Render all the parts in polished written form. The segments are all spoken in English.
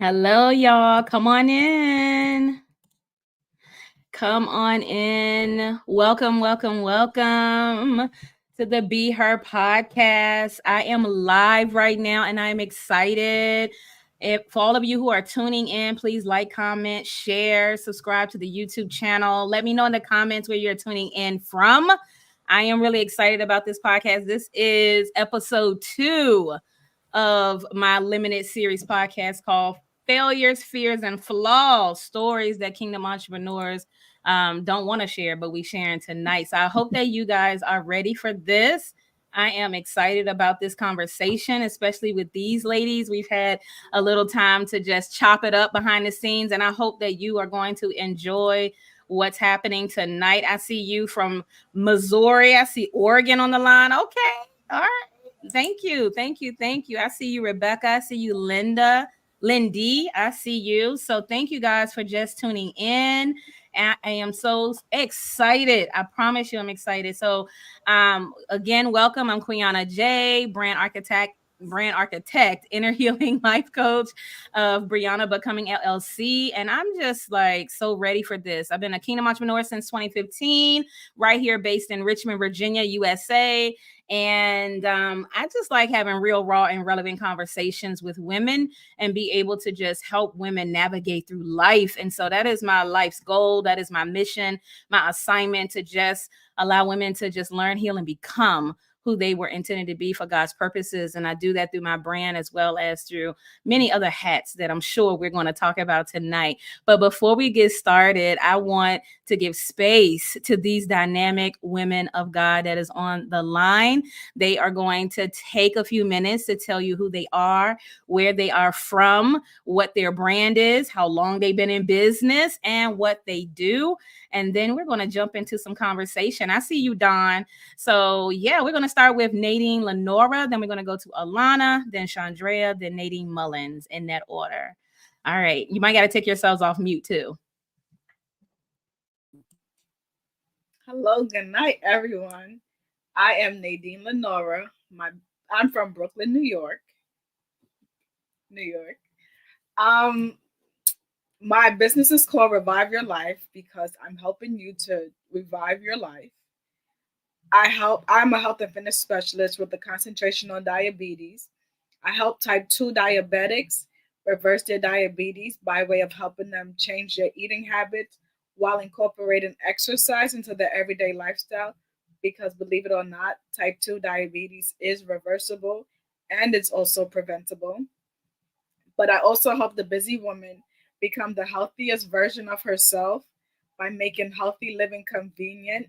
Hello, y'all. Come on in. Come on in. Welcome to the Be Her podcast. I am live right now and I'm excited. If for all of you who are tuning in, please like, comment, share, subscribe to the YouTube channel. Let me know in the comments where you're tuning in from. I am really excited about this podcast. This is episode 2 of my limited series podcast called Failures, Fears, and Flaws, stories that kingdom entrepreneurs don't want to share, but we sharing tonight. So I hope that you guys are ready for this. I am excited about this conversation, especially with these ladies. We've had a little time to just chop it up behind the scenes, and I hope that you are going to enjoy what's happening tonight. I see you from Missouri. I see Oregon on the line. Okay. All right. Thank you. I see you, Rebecca. I see you, Lindy. I see you. So thank you guys for just tuning in. I am so excited. I promise you I'm excited. So again, welcome. I'm Quiana J, brand architect, inner healing life coach of Brianna Becoming LLC. And I'm just like so ready for this. I've been a kingdom entrepreneur since 2015, right here based in Richmond, Virginia, USA. And I just like having real, raw, and relevant conversations with women and be able to just help women navigate through life. And so that is my life's goal. That is my mission, my assignment, to just allow women to just learn, heal, and become who they were intended to be for God's purposes. And I do that through my brand as well as through many other hats that I'm sure we're going to talk about tonight. But before we get started, I want to give space to these dynamic women of God that is on the line. They are going to take a few minutes to tell you who they are, where they are from, what their brand is, how long they've been in business, and what they do. And then we're going to jump into some conversation. I see you, Dawn. So yeah, we're going to start with Nadine Lenora. Then we're going to go to Alana, then Chondrea, then Nadine Mullings, in that order. All right. You might got to take yourselves off mute too. Hello, good night, everyone. I am Nadine Lenora. I'm from Brooklyn, New York. New York. Um, my business is called Revive Your Life because I'm helping you to revive your life. I'm a health and fitness specialist with a concentration on diabetes. I help type 2 diabetics reverse their diabetes by way of helping them change their eating habits while incorporating exercise into their everyday lifestyle. Because believe it or not, type 2 diabetes is reversible and it's also preventable. But I also help the busy woman become the healthiest version of herself by making healthy living convenient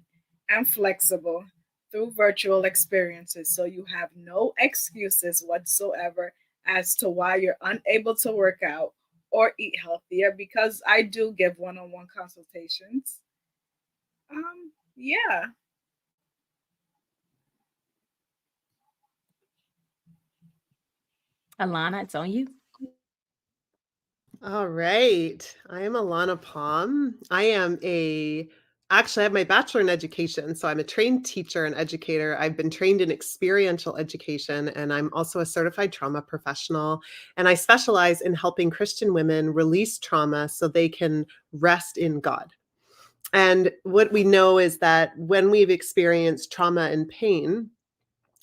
and flexible through virtual experiences. So you have no excuses whatsoever as to why you're unable to work out or eat healthier because I do give one-on-one consultations. Yeah. Alana, it's on you. All right. I am Alana Palm. Actually, I have my bachelor in education. So I'm a trained teacher and educator. I've been trained in experiential education, and I'm also a certified trauma professional. And I specialize in helping Christian women release trauma so they can rest in God. And what we know is that when we've experienced trauma and pain,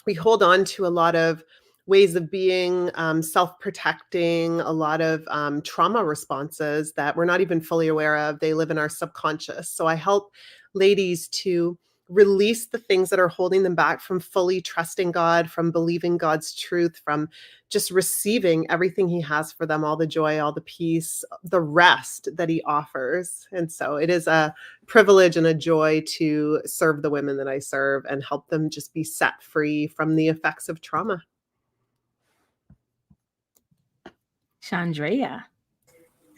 we hold on to a lot of ways of being self-protecting, a lot of trauma responses that we're not even fully aware of. They live in our subconscious. So I help ladies to release the things that are holding them back from fully trusting God, from believing God's truth, from just receiving everything He has for them, all the joy, all the peace, the rest that He offers. And so it is a privilege and a joy to serve the women that I serve and help them just be set free from the effects of trauma. Chondrea.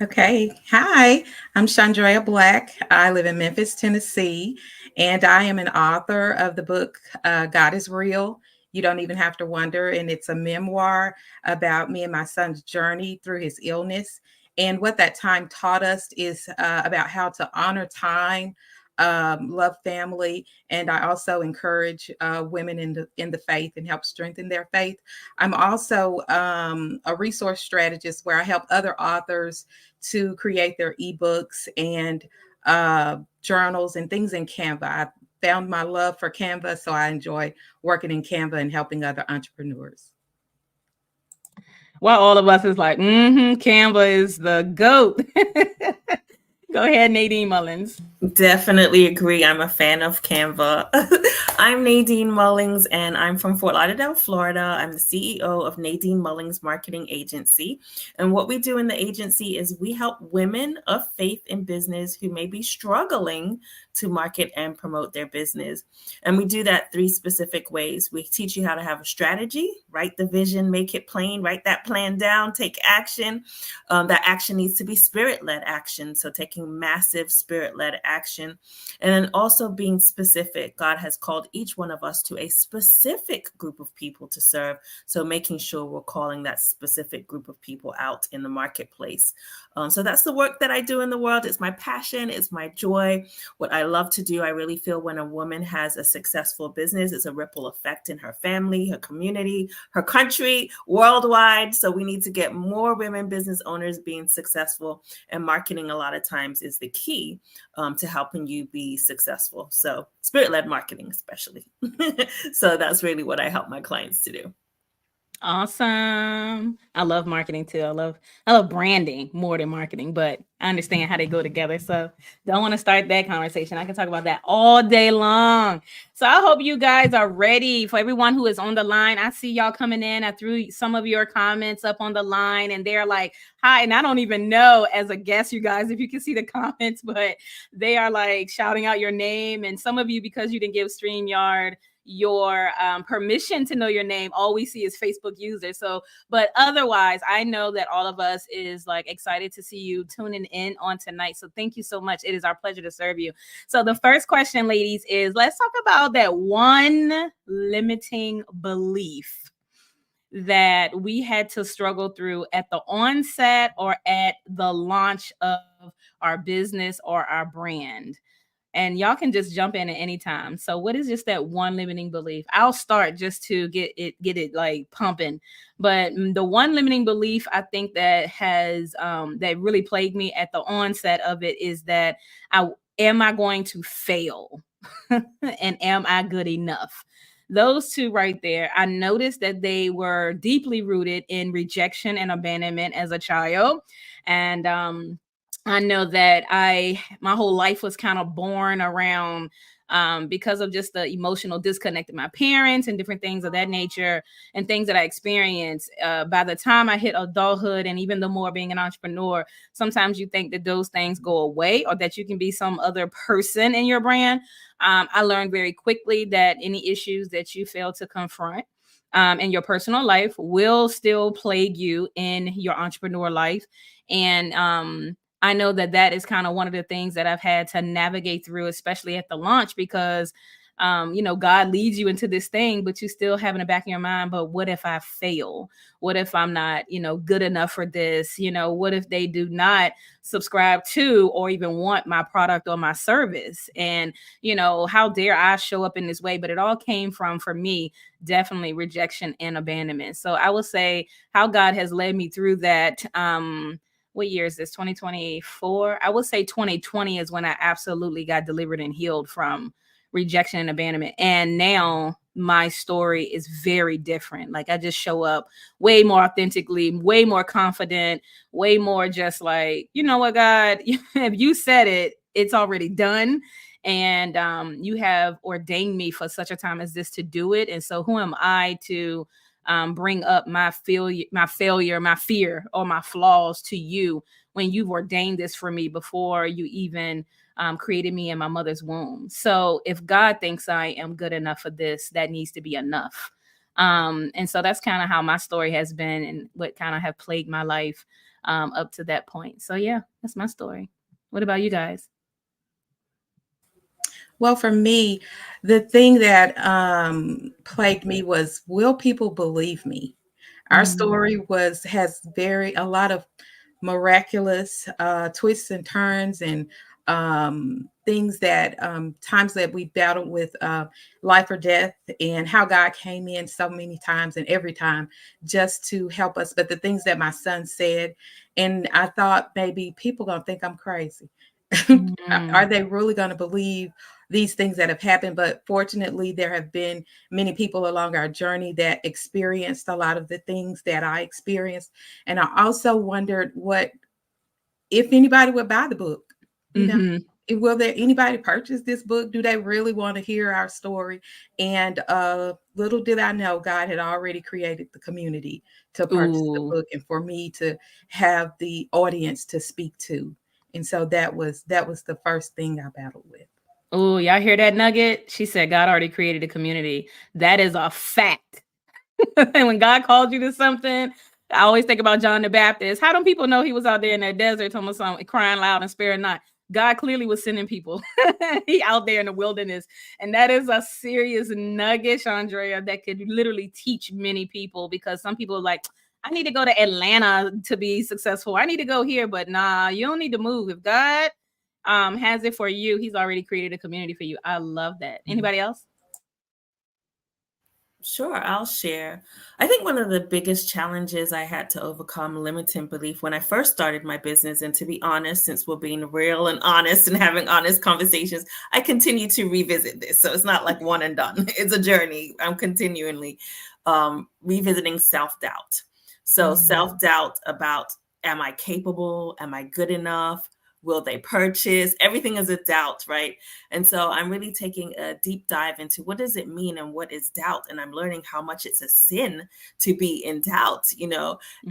Okay. Hi, I'm Chondrea Black. I live in Memphis, Tennessee, and I am an author of the book God is Real. You don't even have to wonder. And it's a memoir about me and my son's journey through his illness. And what that time taught us is about how to honor time, love family, and I also encourage women in the faith and help strengthen their faith. I'm also a resource strategist where I help other authors to create their ebooks and journals and things in Canva. I found my love for Canva, so I enjoy working in Canva and helping other entrepreneurs. Well, all of us is like, Canva is the GOAT. Go ahead, Nadine Mullings. Definitely agree. I'm a fan of Canva. I'm Nadine Mullings, and I'm from Fort Lauderdale, Florida. I'm the CEO of Nadine Mullings Marketing Agency. And what we do in the agency is we help women of faith in business who may be struggling to market and promote their business. And we do that 3 specific ways. We teach you how to have a strategy, write the vision, make it plain, write that plan down, take action. That action needs to be spirit-led action. So taking massive spirit-led action. And then also being specific. God has called each one of us to a specific group of people to serve. So making sure we're calling that specific group of people out in the marketplace. So that's the work that I do in the world. It's my passion. It's my joy. What I love to do. I really feel when a woman has a successful business, it's a ripple effect in her family, her community, her country, worldwide. So we need to get more women business owners being successful, and marketing a lot of times is the key to helping you be successful. So spirit-led marketing, especially. So that's really what I help my clients to do. Awesome. I love marketing too. I love branding more than marketing, but I understand how they go together. So don't want to start that conversation. I can talk about that all day long. So I hope you guys are ready. For everyone who is on the line, I see y'all coming in. I threw some of your comments up on the line, and they're like, hi. And I don't even know as a guest, you guys, if you can see the comments, but they are like shouting out your name. And some of you, because you didn't give StreamYard your permission to know your name, all we see is Facebook users. So, but otherwise, I know that all of us is like excited to see you tuning in on tonight. So thank you so much. It is our pleasure to serve you. So the first question, ladies, is let's talk about that one limiting belief that we had to struggle through at the onset or at the launch of our business or our brand. And y'all can just jump in at any time. So what is just that one limiting belief? I'll start just to get it like pumping. But the one limiting belief I think that has that really plagued me at the onset of it is that am I going to fail? And am I good enough? Those two right there, I noticed that they were deeply rooted in rejection and abandonment as a child. And I know that my whole life was kind of born around because of just the emotional disconnect of my parents and different things of that nature and things that I experienced. By the time I hit adulthood and even the more being an entrepreneur, sometimes you think that those things go away or that you can be some other person in your brand. I learned very quickly that any issues that you fail to confront in your personal life will still plague you in your entrepreneur life. And I know that is kind of one of the things that I've had to navigate through, especially at the launch, because, God leads you into this thing, but you still have in the back of your mind, but what if I fail? What if I'm not, good enough for this? What if they do not subscribe to or even want my product or my service? And, how dare I show up in this way? But it all came from, for me, definitely rejection and abandonment. So I will say how God has led me through that. What year is this? 2024. I would say 2020 is when I absolutely got delivered and healed from rejection and abandonment. And now my story is very different. Like I just show up way more authentically, way more confident, way more just like, you know what, God, if you said it, it's already done. And you have ordained me for such a time as this to do it. And so who am I to bring up my failure, my fear, or my flaws to you when you've ordained this for me before you even created me in my mother's womb? So if God thinks I am good enough for this, that needs to be enough. And so that's kind of how my story has been and what kind of have plagued my life up to that point. So yeah, that's my story. What about you guys? Well, for me, the thing that plagued me was, will people believe me? Our story has a lot of miraculous twists and turns and things that times that we battled with life or death, and how God came in so many times and every time just to help us. But the things that my son said, and I thought maybe people gonna think I'm crazy. Are they really going to believe these things that have happened? But fortunately, there have been many people along our journey that experienced a lot of the things that I experienced. And I also wondered what if anybody would buy the book. You know, will there anybody purchase this book? Do they really want to hear our story? And little did I know, God had already created the community to purchase the book and for me to have the audience to speak to. And so that was the first thing I battled with. Oh, y'all hear that nugget? She said God already created a community. That is a fact. And when God called you to something, I always think about John the Baptist. How do people know he was out there in that desert, crying loud and sparing not? God clearly was sending people. He out there in the wilderness. And that is a serious nugget, Chondrea, that could literally teach many people, because some people are like, I need to go to Atlanta to be successful. I need to go here, but nah, you don't need to move. If God has it for you, he's already created a community for you. I love that. Anybody else? Sure, I'll share. I think one of the biggest challenges I had to overcome limiting belief when I first started my business, and to be honest, since we're being real and honest and having honest conversations, I continue to revisit this. So it's not like one and done. It's a journey. I'm continually revisiting self-doubt. So self-doubt about, am I capable? Am I good enough? Will they purchase? Everything is a doubt, right? And so I'm really taking a deep dive into what does it mean and what is doubt? And I'm learning how much it's a sin to be in doubt,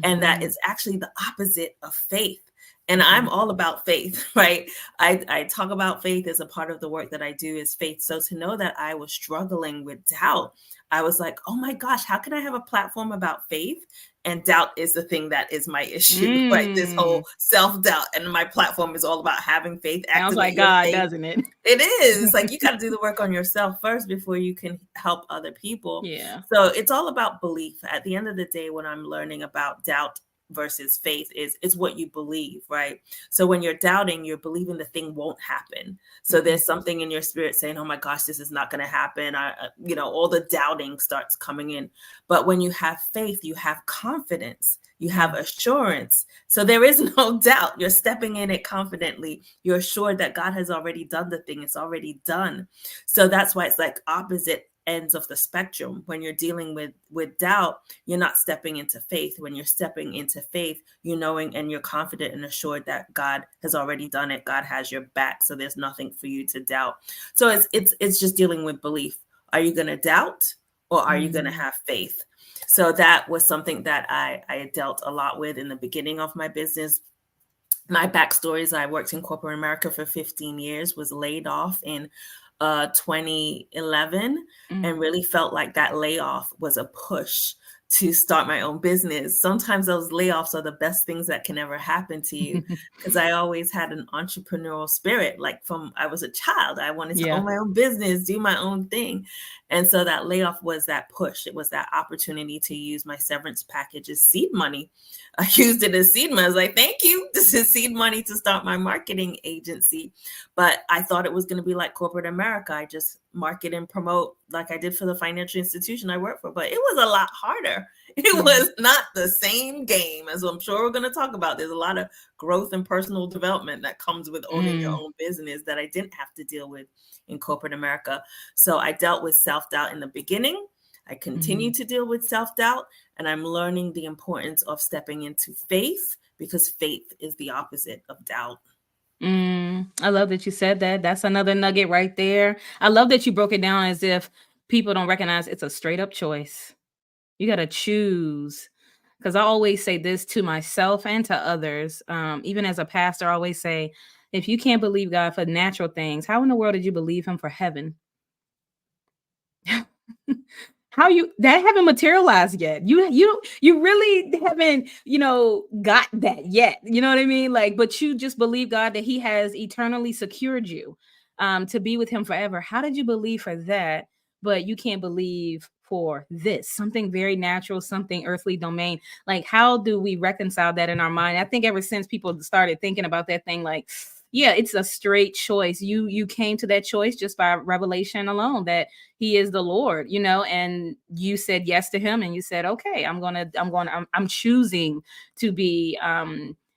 and that it's actually the opposite of faith. And I'm all about faith, right? I talk about faith as a part of the work that I do is faith. So to know that I was struggling with doubt, I was like, oh my gosh, how can I have a platform about faith? And doubt is the thing that is my issue, right? This whole self-doubt. And my platform is all about having faith. Sounds like God, faith. Doesn't it? It is. It's like you got to do the work on yourself first before you can help other people. Yeah. So it's all about belief. At the end of the day, when I'm learning about doubt versus faith is what you believe, right? So when you're doubting, you're believing the thing won't happen. So there's something in your spirit saying, oh my gosh, this is not going to happen. All the doubting starts coming in. But when you have faith, you have confidence, you have assurance. So there is no doubt. You're stepping in it confidently. You're assured that God has already done the thing. It's already done. So that's why it's like opposite ends of the spectrum. When you're dealing with doubt, you're not stepping into faith. When you're stepping into faith, you're knowing and you're confident and assured that God has already done it. God has your back. So there's nothing for you to doubt. So it's just dealing with belief. Are you going to doubt or are you going to have faith? So that was something that I dealt a lot with in the beginning of my business. My backstory is I worked in corporate America for 15 years, was laid off in 2011 and really felt like that layoff was a push to start my own business. Sometimes those layoffs are the best things that can ever happen to you, because I always had an entrepreneurial spirit. Like from I was a child, I wanted to own my own business, do my own thing. And so that layoff was that push. It was that opportunity to use my severance package as seed money. I used it as seed money. I was like, thank you. This is seed money to start my marketing agency. But I thought it was going to be like corporate America. I just market and promote like I did for the financial institution I work for. But it was a lot harder. It was not the same game, as I'm sure we're going to talk about. There's a lot of growth and personal development that comes with owning your own business that I didn't have to deal with in corporate America. So I dealt with self-doubt in the beginning. I continue to deal with self-doubt, and I'm learning the importance of stepping into faith, because faith is the opposite of doubt. I love that you said that. That's another nugget right there. I love that you broke it down as if people don't recognize it's a straight up choice. You got to choose. Because I always say this to myself and to others. Even as a pastor, I always say, if you can't believe God for natural things, how in the world did you believe him for heaven? That haven't materialized yet. You really haven't, got that yet. You know what I mean? But you just believe God that he has eternally secured you to be with him forever. How did you believe for that? But you can't believe for this, something very natural, something earthly domain. Like, how do we reconcile that in our mind? I think ever since people started thinking about that thing, like, yeah, it's a straight choice. You came to that choice just by revelation alone, that he is the Lord, and you said yes to him, and you said, okay, I'm choosing to be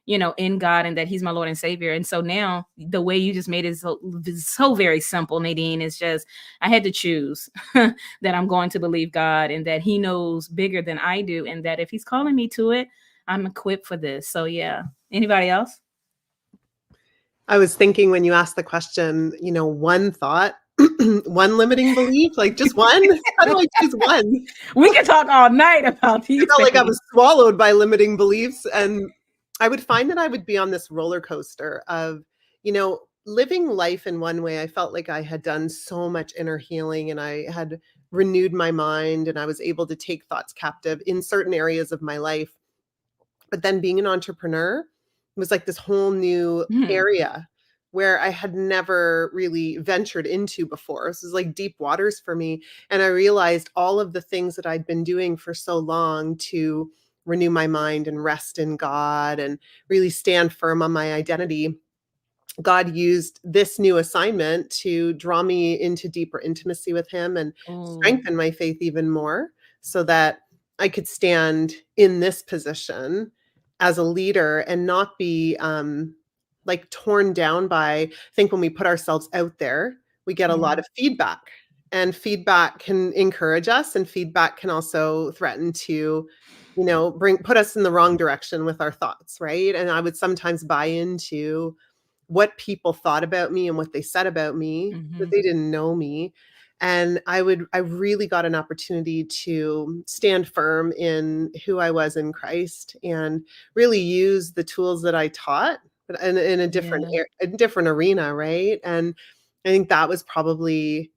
in God, and that he's my Lord and Savior. And so now the way you just made it is so very simple, Nadine. It's just, I had to choose that I'm going to believe God, and that he knows bigger than I do, and that if he's calling me to it, I'm equipped for this. So yeah. Anybody else? I was thinking when you asked the question, one thought, one limiting belief, like just one. How do I choose one? We can talk all night about these. I felt like I was swallowed by limiting beliefs, and I would find that I would be on this roller coaster of, living life in one way. I felt like I had done so much inner healing, and I had renewed my mind, and I was able to take thoughts captive in certain areas of my life. But then being an entrepreneur was like this whole new area where I had never really ventured into before. This was like deep waters for me. And I realized all of the things that I'd been doing for so long to renew my mind and rest in God and really stand firm on my identity. God used this new assignment to draw me into deeper intimacy with him and strengthen my faith even more, so that I could stand in this position as a leader and not be like torn down by, I think when we put ourselves out there, we get a lot of feedback, and feedback can encourage us, and feedback can also threaten to, put us in the wrong direction with our thoughts. Right. And I would sometimes buy into what people thought about me and what they said about me, but they didn't know me. And I really got an opportunity to stand firm in who I was in Christ and really use the tools that I taught, but in a different arena. Right. And I think that was probably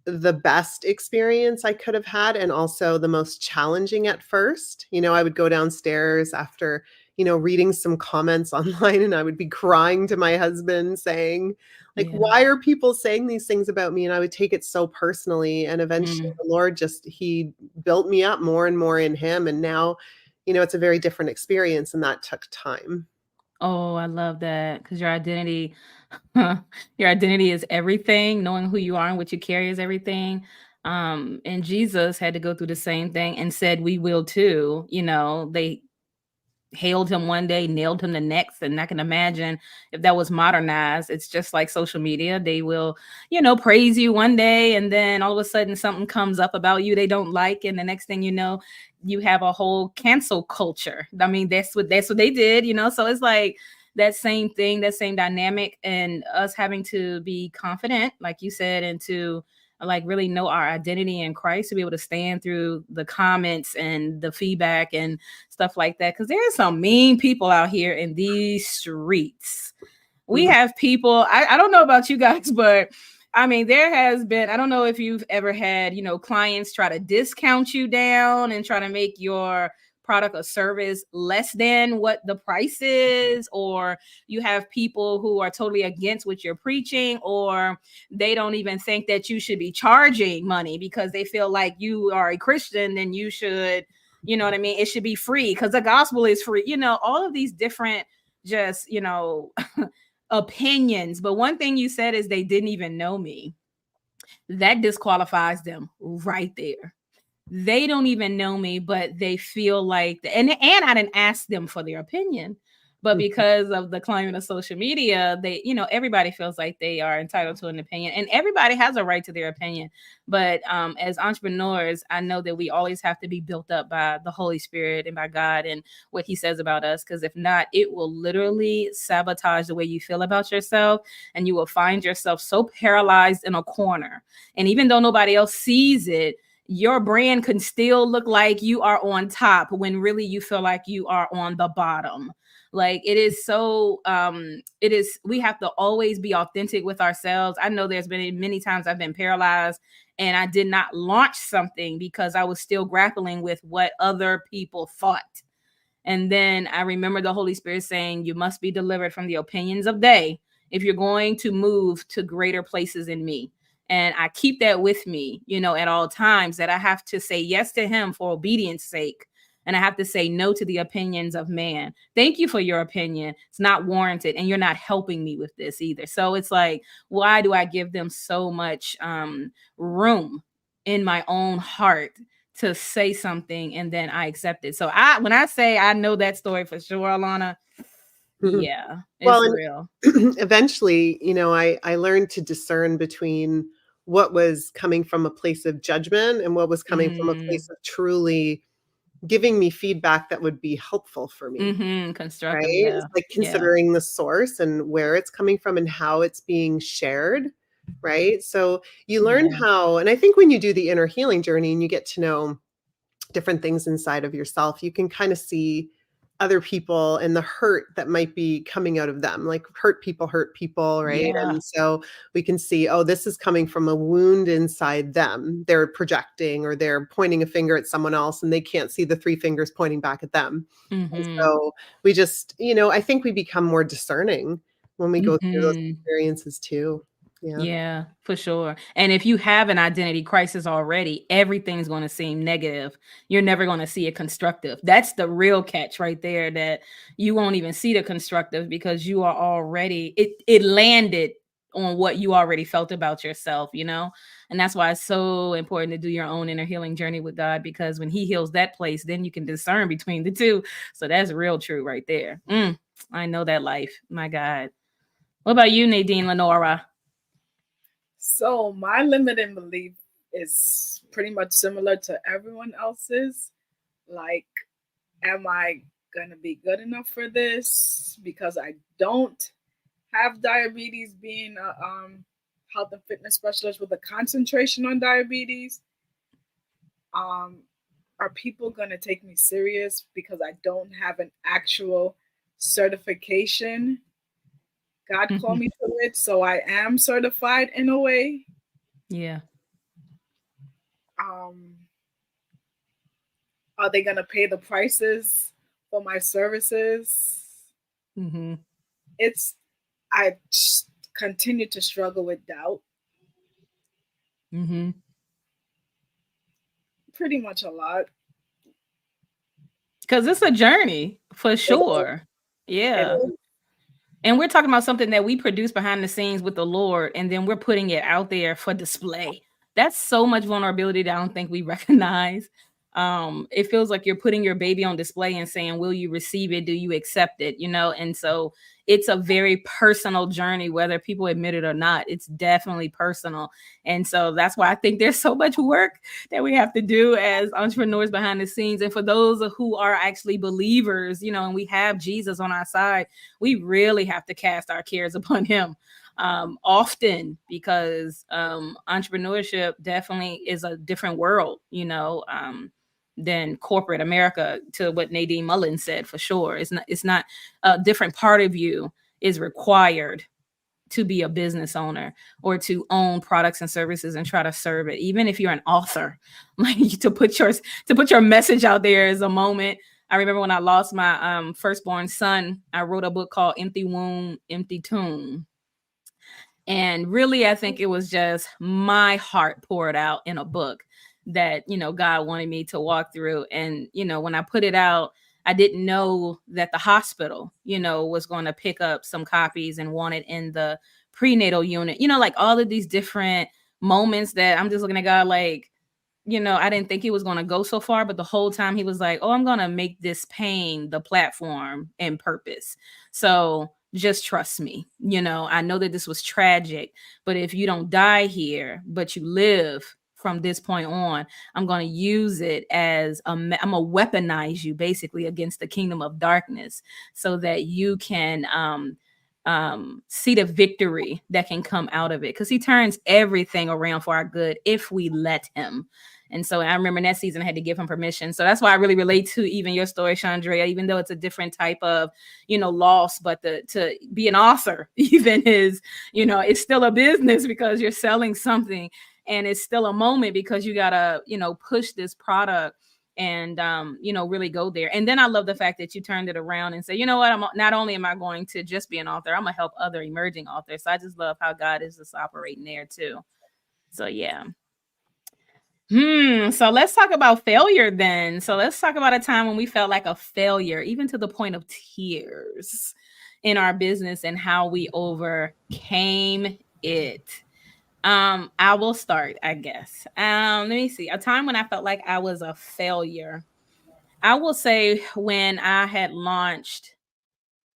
the best experience I could have had, and also the most challenging at first. I would go downstairs after, reading some comments online, and I would be crying to my husband saying, like, why are people saying these things about me? And I would take it so personally. And eventually the Lord he built me up more and more in him. And now, it's a very different experience, and that took time. Oh, I love that, because your identity is everything. Knowing who you are and what you carry is everything. And Jesus had to go through the same thing and said, we will too. They hailed him one day, nailed him the next. And I can imagine if that was modernized, it's just like social media. They will, praise you one day, and then all of a sudden something comes up about you they don't like. And the next thing you know, you have a whole cancel culture. I mean, that's what they did, So it's like that same thing, that same dynamic, and us having to be confident, like you said, and to like really know our identity in Christ, to be able to stand through the comments and the feedback and stuff like that. Because there are some mean people out here in these streets. We have people, I don't know about you guys, but I mean, there has been, I don't know if you've ever had, clients try to discount you down and try to make your product or service less than what the price is, or you have people who are totally against what you're preaching, or they don't even think that you should be charging money because they feel like you are a Christian and you should, you know what I mean? It should be free because the gospel is free, all of these different just, opinions. But one thing you said is they didn't even know me. That disqualifies them right there. They don't even know me, but they feel like, and I didn't ask them for their opinion, but because of the climate of social media, they, everybody feels like they are entitled to an opinion, and everybody has a right to their opinion. But as entrepreneurs, I know that we always have to be built up by the Holy Spirit and by God and what he says about us. Because if not, it will literally sabotage the way you feel about yourself, and you will find yourself so paralyzed in a corner. And even though nobody else sees it, your brand can still look like you are on top when really you feel like you are on the bottom. Like it is so, we have to always be authentic with ourselves. I know there's been many times I've been paralyzed and I did not launch something because I was still grappling with what other people thought. And then I remember the Holy Spirit saying, you must be delivered from the opinions of they if you're going to move to greater places in me. And I keep that with me, at all times, that I have to say yes to him for obedience sake. And I have to say no to the opinions of man. Thank you for your opinion. It's not warranted. And you're not helping me with this either. So it's like, why do I give them so much room in my own heart to say something and then I accept it? So when I say I know that story for sure, Alana, yeah, it's Well, real. Eventually, I learned to discern between what was coming from a place of judgment and what was coming from a place of truly giving me feedback that would be helpful for me. Constructive, Right? yeah. It's like considering the source and where it's coming from and how it's being shared. Right? So you learn how, and I think when you do the inner healing journey and you get to know different things inside of yourself, you can kind of see other people and the hurt that might be coming out of them. Like hurt people, right? Yeah. And so we can see, oh, this is coming from a wound inside them. They're projecting or they're pointing a finger at someone else and they can't see the 3 fingers pointing back at them. And so we just, I think we become more discerning when we go through those experiences too. Yeah, for sure. And if you have an identity crisis already, everything's going to seem negative. You're never going to see it constructive. That's the real catch right there, that you won't even see the constructive because you are already, it landed on what you already felt about yourself, And that's why it's so important to do your own inner healing journey with God, because when he heals that place, then you can discern between the two. So that's real true right there. I know that life. My God. What about you, Nadine Lenora? So my limiting belief is pretty much similar to everyone else's. Like, am I gonna be good enough for this? Because I don't have diabetes, being a health and fitness specialist with a concentration on diabetes. Are people gonna take me serious because I don't have an actual certification? God called me to it, so I am certified in a way. Yeah. Are they gonna pay the prices for my services? I continue to struggle with doubt. Pretty much a lot. Because it's a journey for sure. Yeah. And we're talking about something that we produce behind the scenes with the Lord, and then we're putting it out there for display. That's so much vulnerability that I don't think we recognize. It feels like you're putting your baby on display and saying, will you receive it? Do you accept it? And so it's a very personal journey, whether people admit it or not. It's definitely personal. And so that's why I think there's so much work that we have to do as entrepreneurs behind the scenes. And for those who are actually believers, and we have Jesus on our side, we really have to cast our cares upon him often, because entrepreneurship definitely is a different world, than corporate America, to what Nadine Mullings said, for sure. It's not a different part of you is required to be a business owner or to own products and services and try to serve it. Even if you're an author, like to put your message out there is a moment. I remember when I lost my firstborn son, I wrote a book called Empty Womb, Empty Tomb. And really, I think it was just my heart poured out in a book that, God wanted me to walk through. And, when I put it out, I didn't know that the hospital, was going to pick up some copies and want it in the prenatal unit, like all of these different moments that I'm just looking at God like, I didn't think he was going to go so far, but the whole time he was like, oh, I'm going to make this pain the platform and purpose. So just trust me. I know that this was tragic, but if you don't die here, but you live from this point on, I'm going to use it as I'm going to weaponize you basically against the kingdom of darkness so that you can see the victory that can come out of it, because he turns everything around for our good if we let him. And so I remember in that season I had to give him permission. So that's why I really relate to even your story, Chondrea, even though it's a different type of, loss, but to be an author even is, it's still a business because you're selling something, and it's still a moment because you gotta, push this product and, really go there. And then I love the fact that you turned it around and say, you know what, not only am I going to just be an author, I'm gonna help other emerging authors. So I just love how God is just operating there too. So yeah. So let's talk about failure then. So let's talk about a time when we felt like a failure, even to the point of tears in our business, and how we overcame it. I will start, I guess. Let me see. A time when I felt like I was a failure. I will say when I had launched,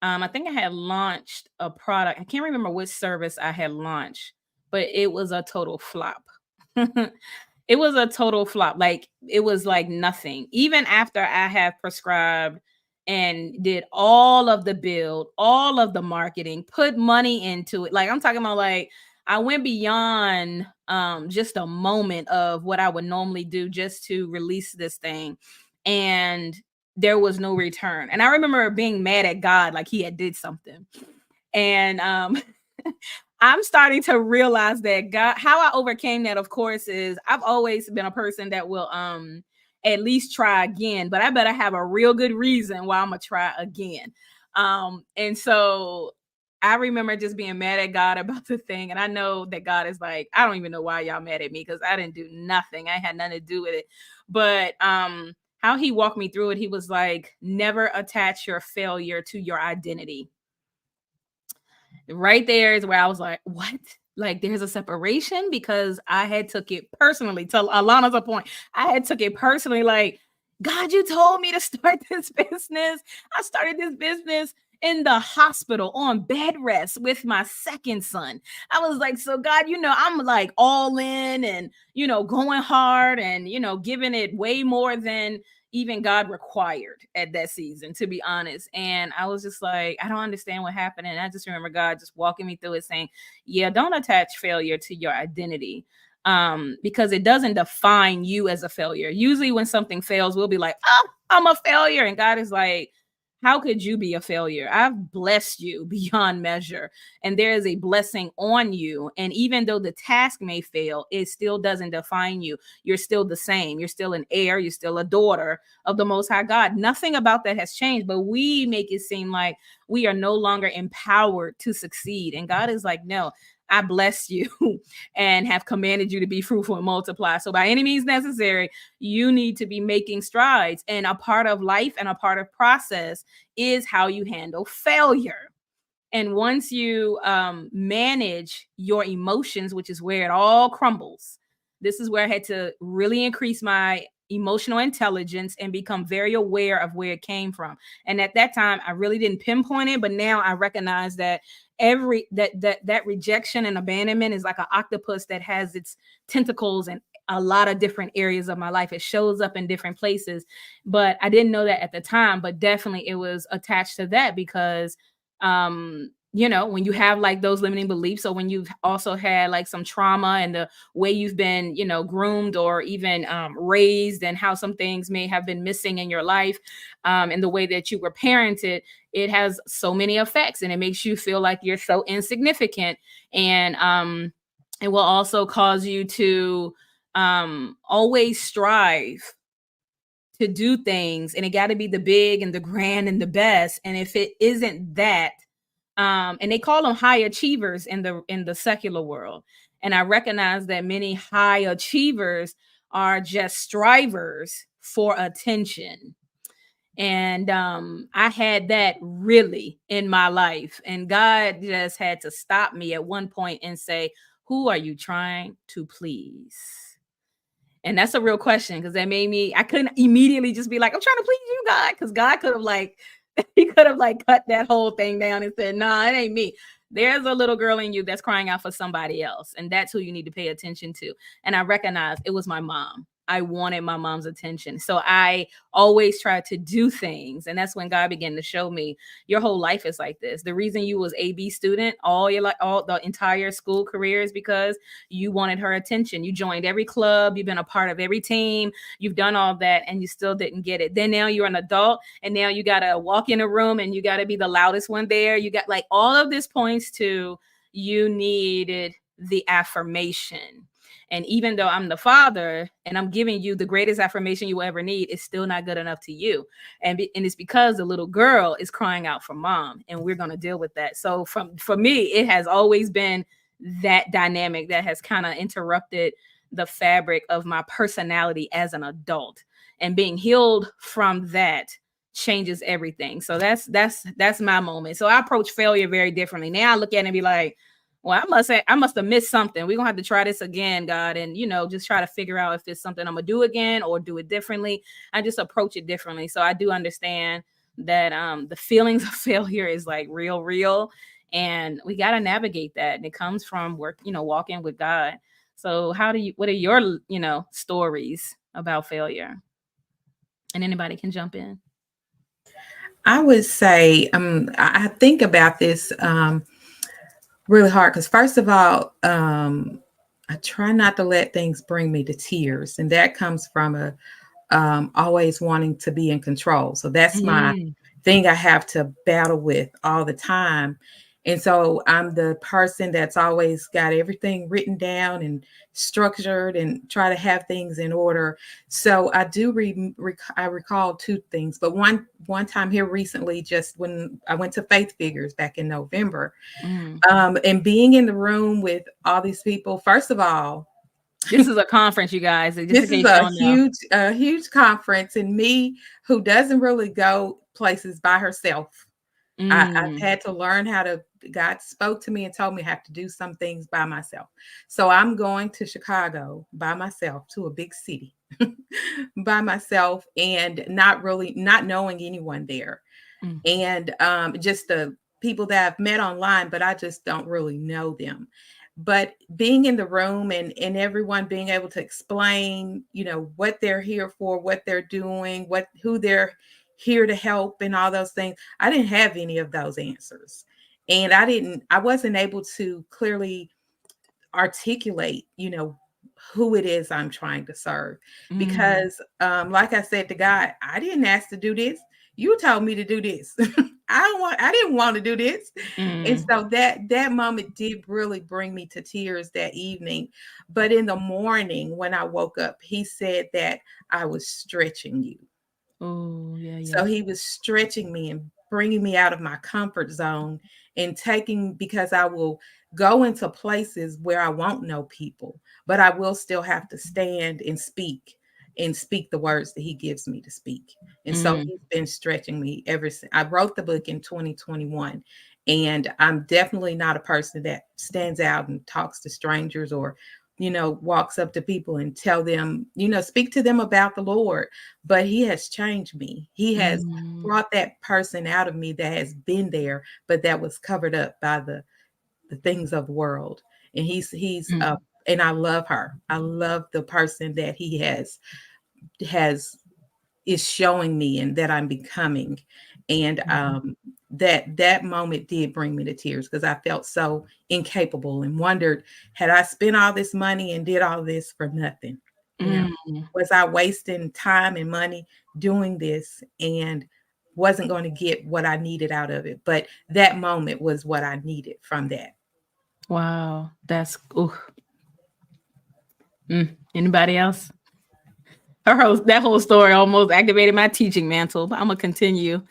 I think I had launched a product. I can't remember which service I had launched, but it was a total flop. It was a total flop. Like, it was like nothing. Even after I have prescribed and did all of the build, all of the marketing, put money into it. Like, I'm talking about, like, I went beyond just a moment of what I would normally do just to release this thing. And there was no return. And I remember being mad at God, like he had did something. And I'm starting to realize that God, how I overcame that, of course, is I've always been a person that will at least try again, but I better have a real good reason why I'm gonna try again. And so I remember just being mad at God about the thing. And I know that God is like, I don't even know why y'all mad at me, because I didn't do nothing. I had nothing to do with it. But how he walked me through it, he was like, never attach your failure to your identity. Right there is where I was like, what? Like, there's a separation, because I had took it personally. To Alana's point, I had took it personally. Like, God, you told me to start this business. I started this business in the hospital on bed rest with my second son. I was like, so God, I'm like all in and, going hard and, giving it way more than even God required at that season, to be honest. And I was just like, I don't understand what happened. And I just remember God just walking me through it, saying, yeah, don't attach failure to your identity, because it doesn't define you as a failure. Usually when something fails, we'll be like, oh, I'm a failure. And God is like, how could you be a failure? I've blessed you beyond measure, and there is a blessing on you. And even though the task may fail, it still doesn't define you. You're still the same. You're still an heir. You're still a daughter of the Most High God. Nothing about that has changed, but we make it seem like we are no longer empowered to succeed. And God is like, no, I blessed you and have commanded you to be fruitful and multiply. So by any means necessary, you need to be making strides. And a part of life and a part of process is how you handle failure. And once you manage your emotions, which is where it all crumbles, this is where I had to really increase my emotional intelligence and become very aware of where it came from. And at that time, I really didn't pinpoint it, but now I recognize that that rejection and abandonment is like an octopus that has its tentacles in a lot of different areas of my life. It shows up in different places, but I didn't know that at the time. But definitely it was attached to that, because when you have like those limiting beliefs, or when you've also had like some trauma and the way you've been, groomed or even raised, and how some things may have been missing in your life, and the way that you were parented, it has so many effects, and it makes you feel like you're so insignificant. And it will also cause you to always strive to do things, and it got to be the big and the grand and the best. And if it isn't that, and they call them high achievers in the secular world, and I recognize that many high achievers are just strivers for attention. And I had that really in my life, and God just had to stop me at one point and say, who are you trying to please? And that's a real question, because that made me, I couldn't immediately just be like, I'm trying to please you, God, because God could have he could have cut that whole thing down and said, nah, it ain't me. There's a little girl in you that's crying out for somebody else, and that's who you need to pay attention to. And I recognized it was my mom. I wanted my mom's attention. So I always tried to do things. And that's when God began to show me, your whole life is like this. The reason you was a B student all the entire school career is because you wanted her attention. You joined every club. You've been a part of every team. You've done all that, and you still didn't get it. Then now you're an adult, and now you got to walk in a room and you got to be the loudest one there. You got all of this points to you needed the affirmation. And even though I'm the father and I'm giving you the greatest affirmation you will ever need, it's still not good enough to you. And it's because the little girl is crying out for mom, and we're going to deal with that. So for me, it has always been that dynamic that has kind of interrupted the fabric of my personality as an adult, and being healed from that changes everything. So that's my moment. So I approach failure very differently. Now I look at it and be like, well, I must have missed something. We're gonna have to try this again, God, and just try to figure out if it's something I'm gonna do again or do it differently. I just approach it differently. So I do understand that the feelings of failure is like real, and we gotta navigate that. And it comes from walking with God. So what are your stories about failure? And anybody can jump in. I would say I think about this really hard because first of all, I try not to let things bring me to tears, and that comes from a always wanting to be in control. So that's my thing I have to battle with all the time. And so I'm the person that's always got everything written down and structured and try to have things in order. So I do I recall two things, but one time here recently, just when I went to Faith Figures back in November, and being in the room with all these people, first of all, this is a conference, you guys. This is a huge conference, and me, who doesn't really go places by herself, I've had to learn how to. God spoke to me and told me I have to do some things by myself. So I'm going to Chicago by myself, to a big city by myself, and not knowing anyone there, and just the people that I've met online, but I just don't really know them. But being in the room and everyone being able to explain, what they're here for, what they're doing, who they're here to help, and all those things. I didn't have any of those answers. And I wasn't able to clearly articulate, who it is I'm trying to serve. Because like I said to God, I didn't ask to do this. You told me to do this. I didn't want to do this. And so that moment did really bring me to tears that evening. But in the morning when I woke up, he said that I was stretching you. Oh, yeah. So he was stretching me and bringing me out of my comfort zone, and because I will go into places where I won't know people, but I will still have to stand and speak the words that he gives me to speak. And so he's been stretching me ever since. I wrote the book in 2021, and I'm definitely not a person that stands out and talks to strangers or walks up to people and tell them, speak to them about the Lord. But he has changed me. He has brought that person out of me that has been there, but that was covered up by the things of the world. And he's and I love her. I love the person that he is showing me and that I'm becoming. And that moment did bring me to tears, because I felt so incapable and wondered, had I spent all this money and did all this for nothing? Was I wasting time and money doing this and wasn't going to get what I needed out of it? But that moment was what I needed from that. Wow, that's anybody else? That whole story almost activated my teaching mantle, but I'm gonna continue.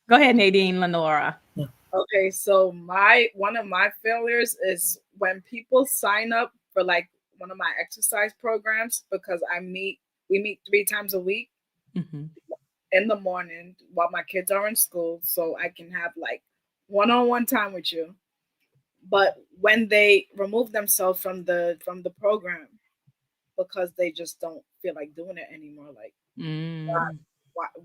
Go ahead, Nadine Lenora. Okay, so one of my failures is when people sign up for like one of my exercise programs, because we meet 3 times a week in the morning while my kids are in school, so I can have like one-on-one time with you. But when they remove themselves from the program because they just don't feel like doing it anymore, like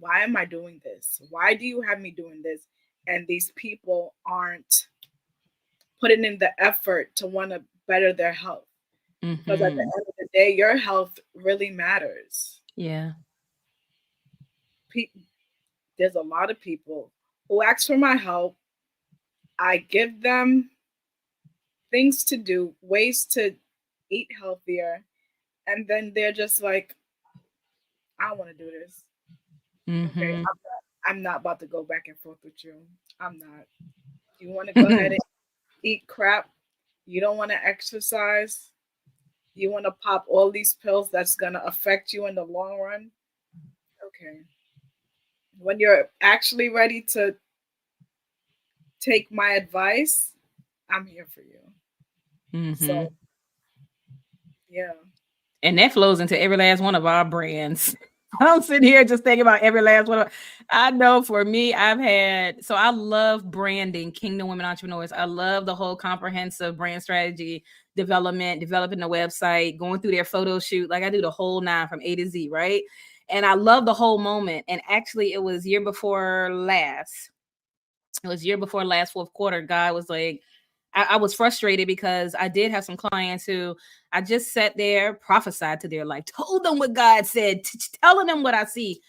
why am I doing this? Why do you have me doing this? And these people aren't putting in the effort to want to better their health. Because at the end of the day, your health really matters. Yeah. There's a lot of people who ask for my help. I give them things to do, ways to eat healthier, and then they're just like, I don't want to do this. Okay, I'm not about to go back and forth with you. I'm not. You want to go ahead and eat crap? You don't want to exercise? You want to pop all these pills that's going to affect you in the long run? Okay. When you're actually ready to take my advice, I'm here for you. So, yeah. And that flows into every last one of our brands. I'm sitting here just thinking about every last one. I know for me, I love branding, Kingdom Women Entrepreneurs. I love the whole comprehensive brand strategy development, developing the website, going through their photo shoot. Like I do the whole 9 from A to Z, right? And I love the whole moment. And actually, it was year before last. It was year before last, fourth quarter. God was like, I was frustrated because I did have some clients who I just sat there, prophesied to their life, told them what God said, telling them what I see.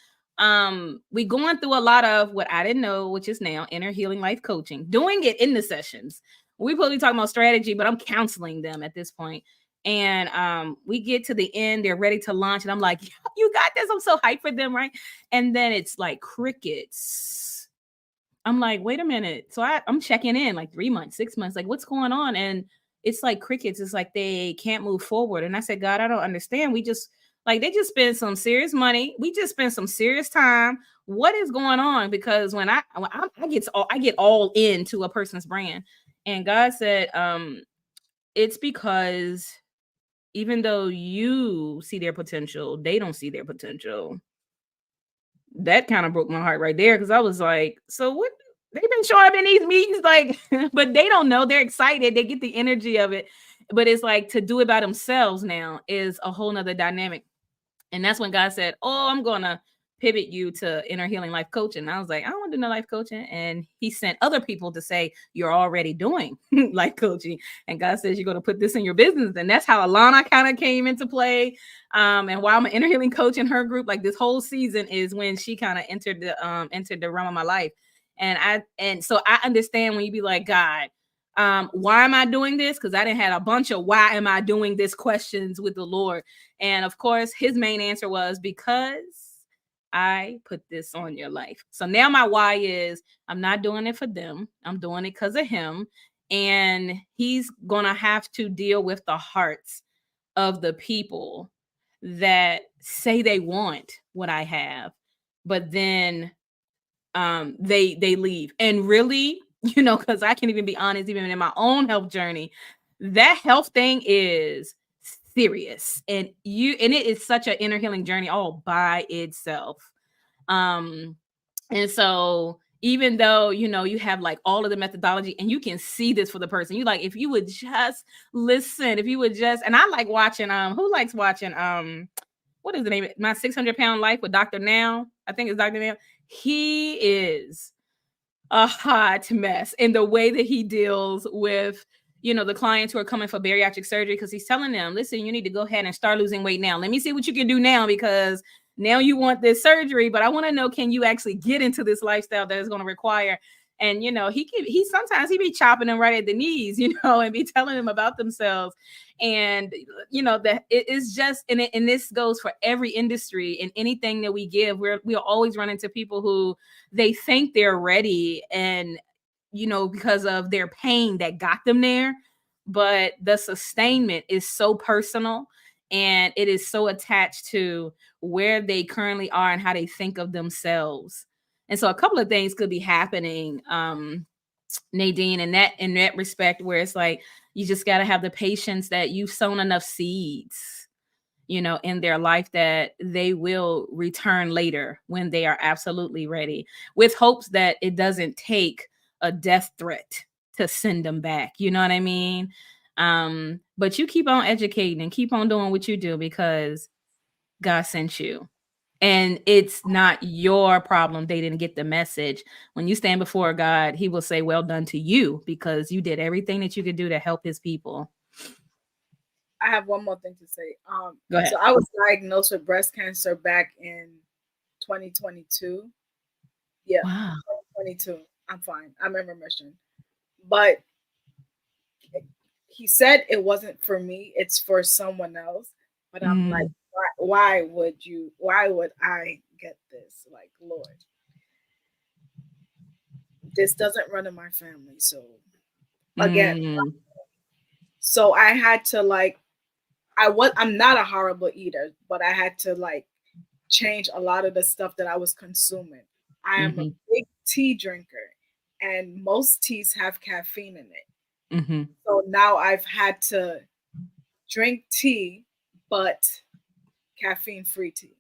We going through a lot of what I didn't know, which is now inner healing life coaching, doing it in the sessions. We probably talking about strategy, but I'm counseling them at this point. And we get to the end, they're ready to launch, and I'm like, you got this. I'm so hyped for them, right? And then it's like crickets. I'm like, wait a minute. So I'm checking in like 3 months, 6 months, like what's going on? And it's like crickets. It's like they can't move forward. And I said, God, I don't understand. We just like they just spend some serious money. We just spend some serious time. What is going on? Because when I get all into a person's brand, and God said, it's because even though you see their potential, they don't see their potential. That kind of broke my heart right there, because I was like, so what? They've been showing up in these meetings, like, but they don't know. They're excited. They get the energy of it. But it's like to do it by themselves now is a whole nother dynamic. And that's when God said, oh, I'm going to pivot you to inner healing life coaching. And I was like, I don't want to do no life coaching. And he sent other people to say, you're already doing life coaching. And God says, you're going to put this in your business. And that's how Alana kind of came into play. And while I'm an inner healing coach in her group, like this whole season is when she kind of entered the realm of my life. And so I understand when you be like, God, why am I doing this? Because I didn't have a bunch of why am I doing this questions with the Lord. And of course, his main answer was because I put this on your life. So now my why is I'm not doing it for them. I'm doing it because of him. And he's going to have to deal with the hearts of the people that say they want what I have, but then they leave. And really, because I can even be honest, even in my own health journey, that health thing is serious, and it is such an inner healing journey all by itself. And so even though you have like all of the methodology, and you can see this for the person, you like, if you would just listen, if you would just, and I like watching who likes watching what is the name? My 600-Pound Life with Dr. Now. I think it's Dr. Now. He is a hot mess in the way that he deals with, the clients who are coming for bariatric surgery, because he's telling them, listen, you need to go ahead and start losing weight now. Let me see what you can do now, because now you want this surgery, but I want to know, can you actually get into this lifestyle that is going to require? And, he sometimes he be chopping them right at the knees, and be telling them about themselves. And, that it is just, and this goes for every industry and anything that we give, we'll always run into people who they think they're ready, and, because of their pain that got them there. But the sustainment is so personal, and it is so attached to where they currently are and how they think of themselves. And so a couple of things could be happening, Nadine, in that respect, where it's like, you just got to have the patience that you've sown enough seeds, in their life, that they will return later when they are absolutely ready, with hopes that it doesn't take a death threat to send them back. You know what I mean? But you keep on educating and keep on doing what you do, because God sent you. And it's not your problem they didn't get the message. When you stand before God, he will say, well done to you, because you did everything that you could do to help his people. I have one more thing to say. Go ahead. So I was diagnosed with breast cancer back in 2022. Yeah, Wow. 2022. I'm fine. I'm in remission. But he said it wasn't for me. It's for someone else. But I'm like, why would I get this? Like, Lord, this doesn't run in my family. So again, so I had to like, I'm not a horrible eater, but I had to like change a lot of the stuff that I was consuming. I am a big tea drinker, and most teas have caffeine in it. So now I've had to drink tea, but caffeine-free tea.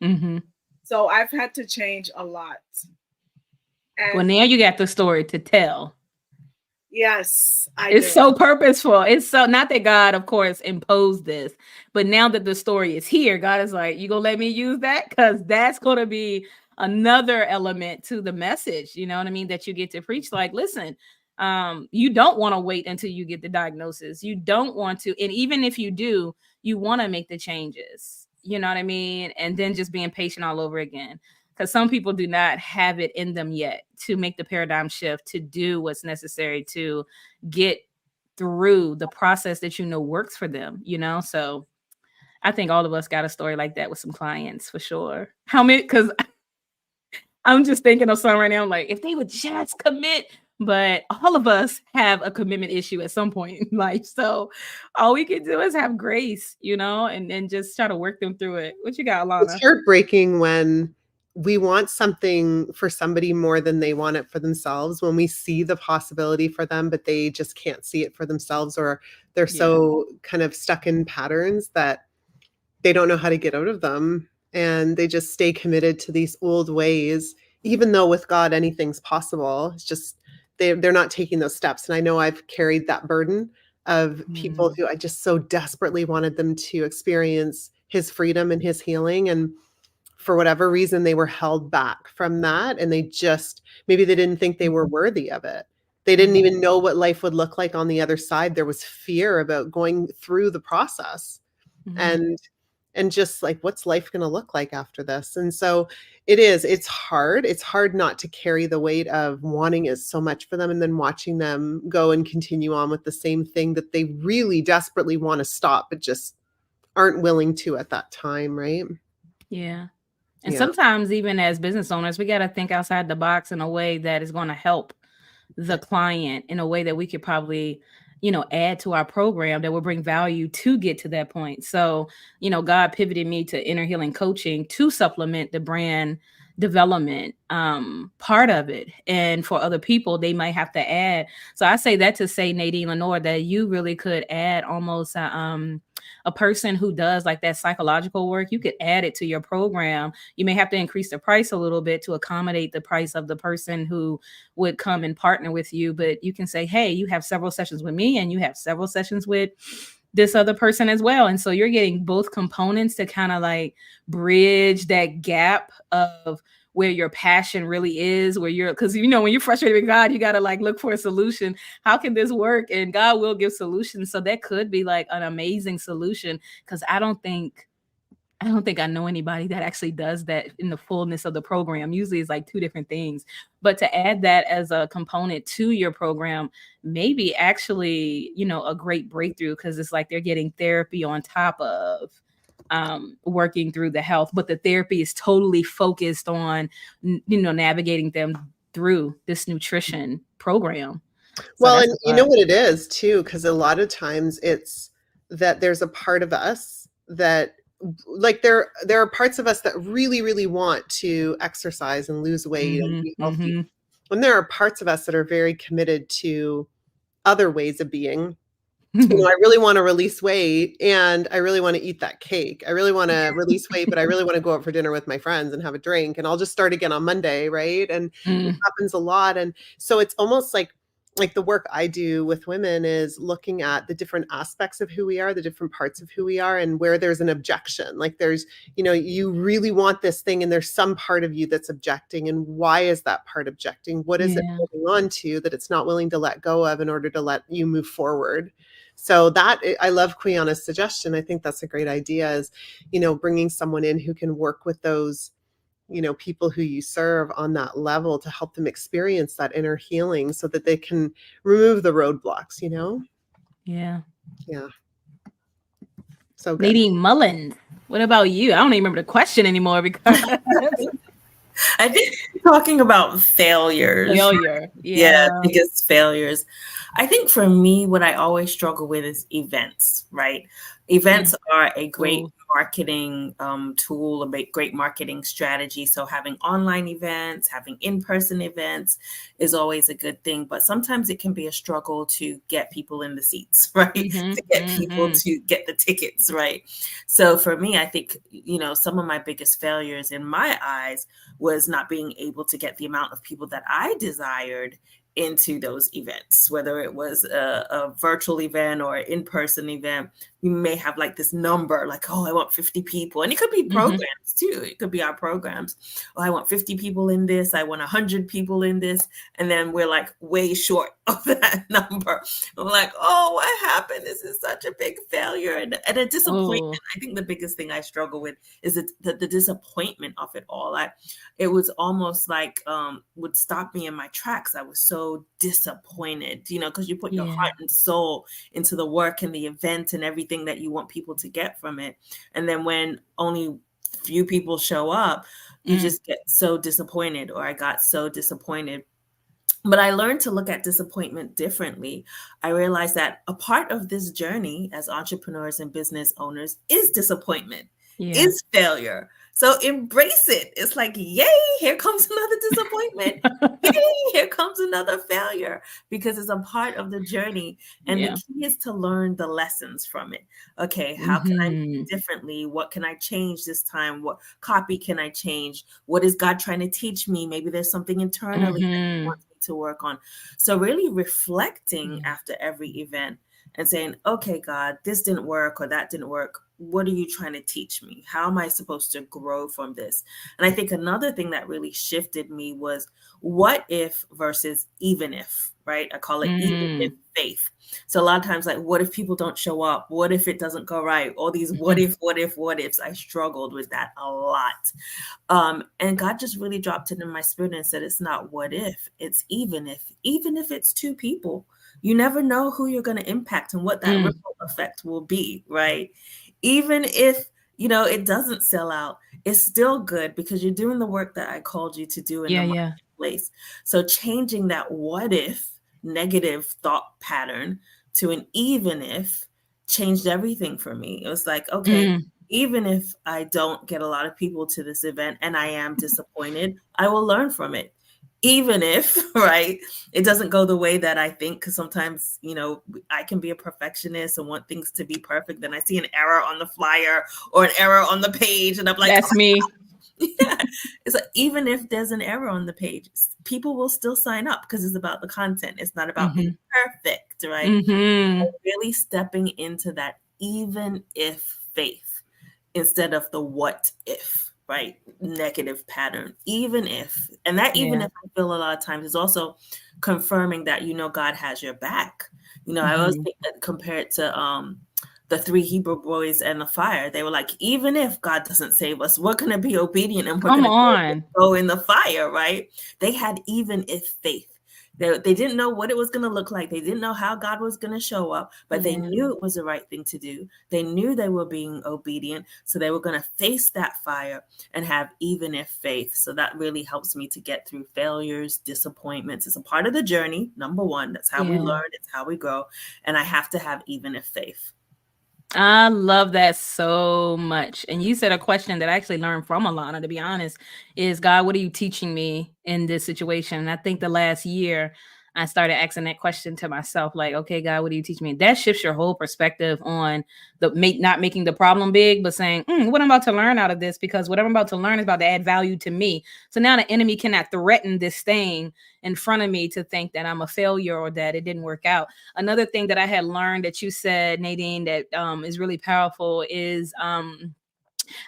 Mm-hmm. So I've had to change a lot. And Well, now you got the story to tell. yes, It's so purposeful. It's so, not that God, of course, imposed this, but now that the story is here, God is like, you gonna let me use that? Because that's gonna be another element to the message, you know what I mean, that you get to preach. Like, listen, you don't want to wait until you get the diagnosis. You don't want to, and even if you do, you want to make the changes, you know what I mean? And then just being patient all over again. Because some people do not have it in them yet to make the paradigm shift, to do what's necessary to get through the process that you know works for them, you know? So I think all of us got a story like that with some clients for sure. How many? Because I'm just thinking of some right now, like, if they would just commit, but all of us have a commitment issue at some point in life. So all we can do is have grace, you know, and just try to work them through it. What you got, Alana? It's heartbreaking when we want something for somebody more than they want it for themselves, when we see the possibility for them, but they just can't see it for themselves, or they're so kind of stuck in patterns that they don't know how to get out of them. And they just stay committed to these old ways, even though with God, anything's possible. It's just, they're not taking those steps. And I know I've carried that burden of people who I just so desperately wanted them to experience his freedom and his healing. And for whatever reason, they were held back from that. And they just, maybe they didn't think they were worthy of it. They didn't even know what life would look like on the other side. There was fear about going through the process. And just like, what's life going to look like after this? And so it's hard. It's hard not to carry the weight of wanting it so much for them and then watching them go and continue on with the same thing that they really desperately want to stop, but just aren't willing to at that time. Right. Yeah. And sometimes even as business owners, we got to think outside the box in a way that is going to help the client, in a way that we could probably, you know, add to our program that will bring value to get to that point. So, you know, God pivoted me to inner healing coaching to supplement the brand development part of it. And for other people, they might have to add. So I say that to say, Nadine Lenore, that you really could add almost a person who does like that psychological work. You could add it to your program. You may have to increase the price a little bit to accommodate the price of the person who would come and partner with you. But you can say, hey, you have several sessions with me and you have several sessions with this other person as well. And so you're getting both components to kind of like bridge that gap of where your passion really is, where you're, because, you know, when you're frustrated with God, you got to like look for a solution. How can this work? And God will give solutions. So that could be like an amazing solution, because I don't think I know anybody that actually does that in the fullness of the program. Usually it's like two different things, but to add that as a component to your program, maybe actually, you know, a great breakthrough, because it's like they're getting therapy on top of working through the health, but the therapy is totally focused on, you know, navigating them through this nutrition program. So well, and you know what it is too, because a lot of times it's that there's a part of us that, like, there are parts of us that really, really want to exercise and lose weight and be healthy. And there are parts of us that are very committed to other ways of being. You know, I really want to release weight and I really want to eat that cake. I really want to release weight, but I really want to go out for dinner with my friends and have a drink, and I'll just start again on Monday, right? And it happens a lot. And so it's almost like the work I do with women is looking at the different aspects of who we are, the different parts of who we are, and where there's an objection. Like there's, you know, you really want this thing and there's some part of you that's objecting. And why is that part objecting? What is it holding on to that it's not willing to let go of in order to let you move forward? So that, I love Quiana's suggestion. I think that's a great idea, is, you know, bringing someone in who can work with those, you know, people who you serve on that level to help them experience that inner healing so that they can remove the roadblocks, you know? Yeah. So good. Nadine Mullings, what about you? I don't even remember the question anymore because I think talking about failure. Yeah. Biggest failures. I think for me, what I always struggle with is events, right? Events are a great marketing tool, a great marketing strategy. So having online events, having in-person events is always a good thing. But sometimes it can be a struggle to get people in the seats, right? To get people to get the tickets, right? So for me, I think, some of my biggest failures in my eyes was not being able to get the amount of people that I desired into those events, whether it was a virtual event or an in-person event. You may have like this number, like, oh, I want 50 people. And it could be programs too. It could be our programs. Oh, I want 50 people in this. I want 100 people in this. And then we're like way short of that number. I'm like, oh, what happened? This is such a big failure and a disappointment. I think the biggest thing I struggle with is the disappointment of it all. It was almost like would stop me in my tracks. I was so disappointed, because you put your heart and soul into the work and the event and everything that you want people to get from it. And then when only few people show up, you just get so disappointed, or I got so disappointed. But I learned to look at disappointment differently. I realized that a part of this journey as entrepreneurs and business owners is disappointment, is failure. So embrace it. It's like, yay, here comes another disappointment. Yay, here comes another failure, because it's a part of the journey. And the key is to learn the lessons from it. Okay, how can I do it differently? What can I change this time? What copy can I change? What is God trying to teach me? Maybe there's something internally that He wants me to work on. So really reflecting after every event and saying, okay, God, this didn't work or that didn't work. What are you trying to teach me? How am I supposed to grow from this? And I think another thing that really shifted me was what if versus even if, right? I call it even if faith. So a lot of times, like, what if people don't show up? What if it doesn't go right? All these what ifs. I struggled with that a lot. And God just really dropped it in my spirit and said, it's not what if, it's even if it's two people. You never know who you're going to impact and what that ripple effect will be, right? Even if, it doesn't sell out, it's still good because you're doing the work that I called you to do in the marketplace. So changing that what if negative thought pattern to an even if changed everything for me. It was like, okay, even if I don't get a lot of people to this event and I am disappointed, I will learn from it. Even if, right, it doesn't go the way that I think, because sometimes, I can be a perfectionist and want things to be perfect. Then I see an error on the flyer or an error on the page and I'm like, that's me. It's like, even if there's an error on the page, people will still sign up because it's about the content. It's not about being perfect, right? Really stepping into that even if faith instead of the what if. Right? Negative pattern, even if. And that even if I feel a lot of times is also confirming that, God has your back. I always think that compare it to the 3 Hebrew boys and the fire. They were like, even if God doesn't save us, we're going to be obedient and we're going to go in the fire, right? They had even if faith. They didn't know what it was going to look like. They didn't know how God was going to show up, but they knew it was the right thing to do. They knew they were being obedient. So they were going to face that fire and have even if faith. So that really helps me to get through failures, disappointments. It's a part of the journey. Number one, that's how we learn. It's how we grow. And I have to have even if faith. I love that so much. And you said a question that I actually learned from Alana, to be honest, is, God, what are you teaching me in this situation? And I think the last year I started asking that question to myself, like, okay, God, what do you teach me? That shifts your whole perspective on not making the problem big, but saying, what I'm about to learn out of this, because what I'm about to learn is about to add value to me. So now the enemy cannot threaten this thing in front of me to think that I'm a failure or that it didn't work out. Another thing that I had learned that you said, Nadine, that is really powerful is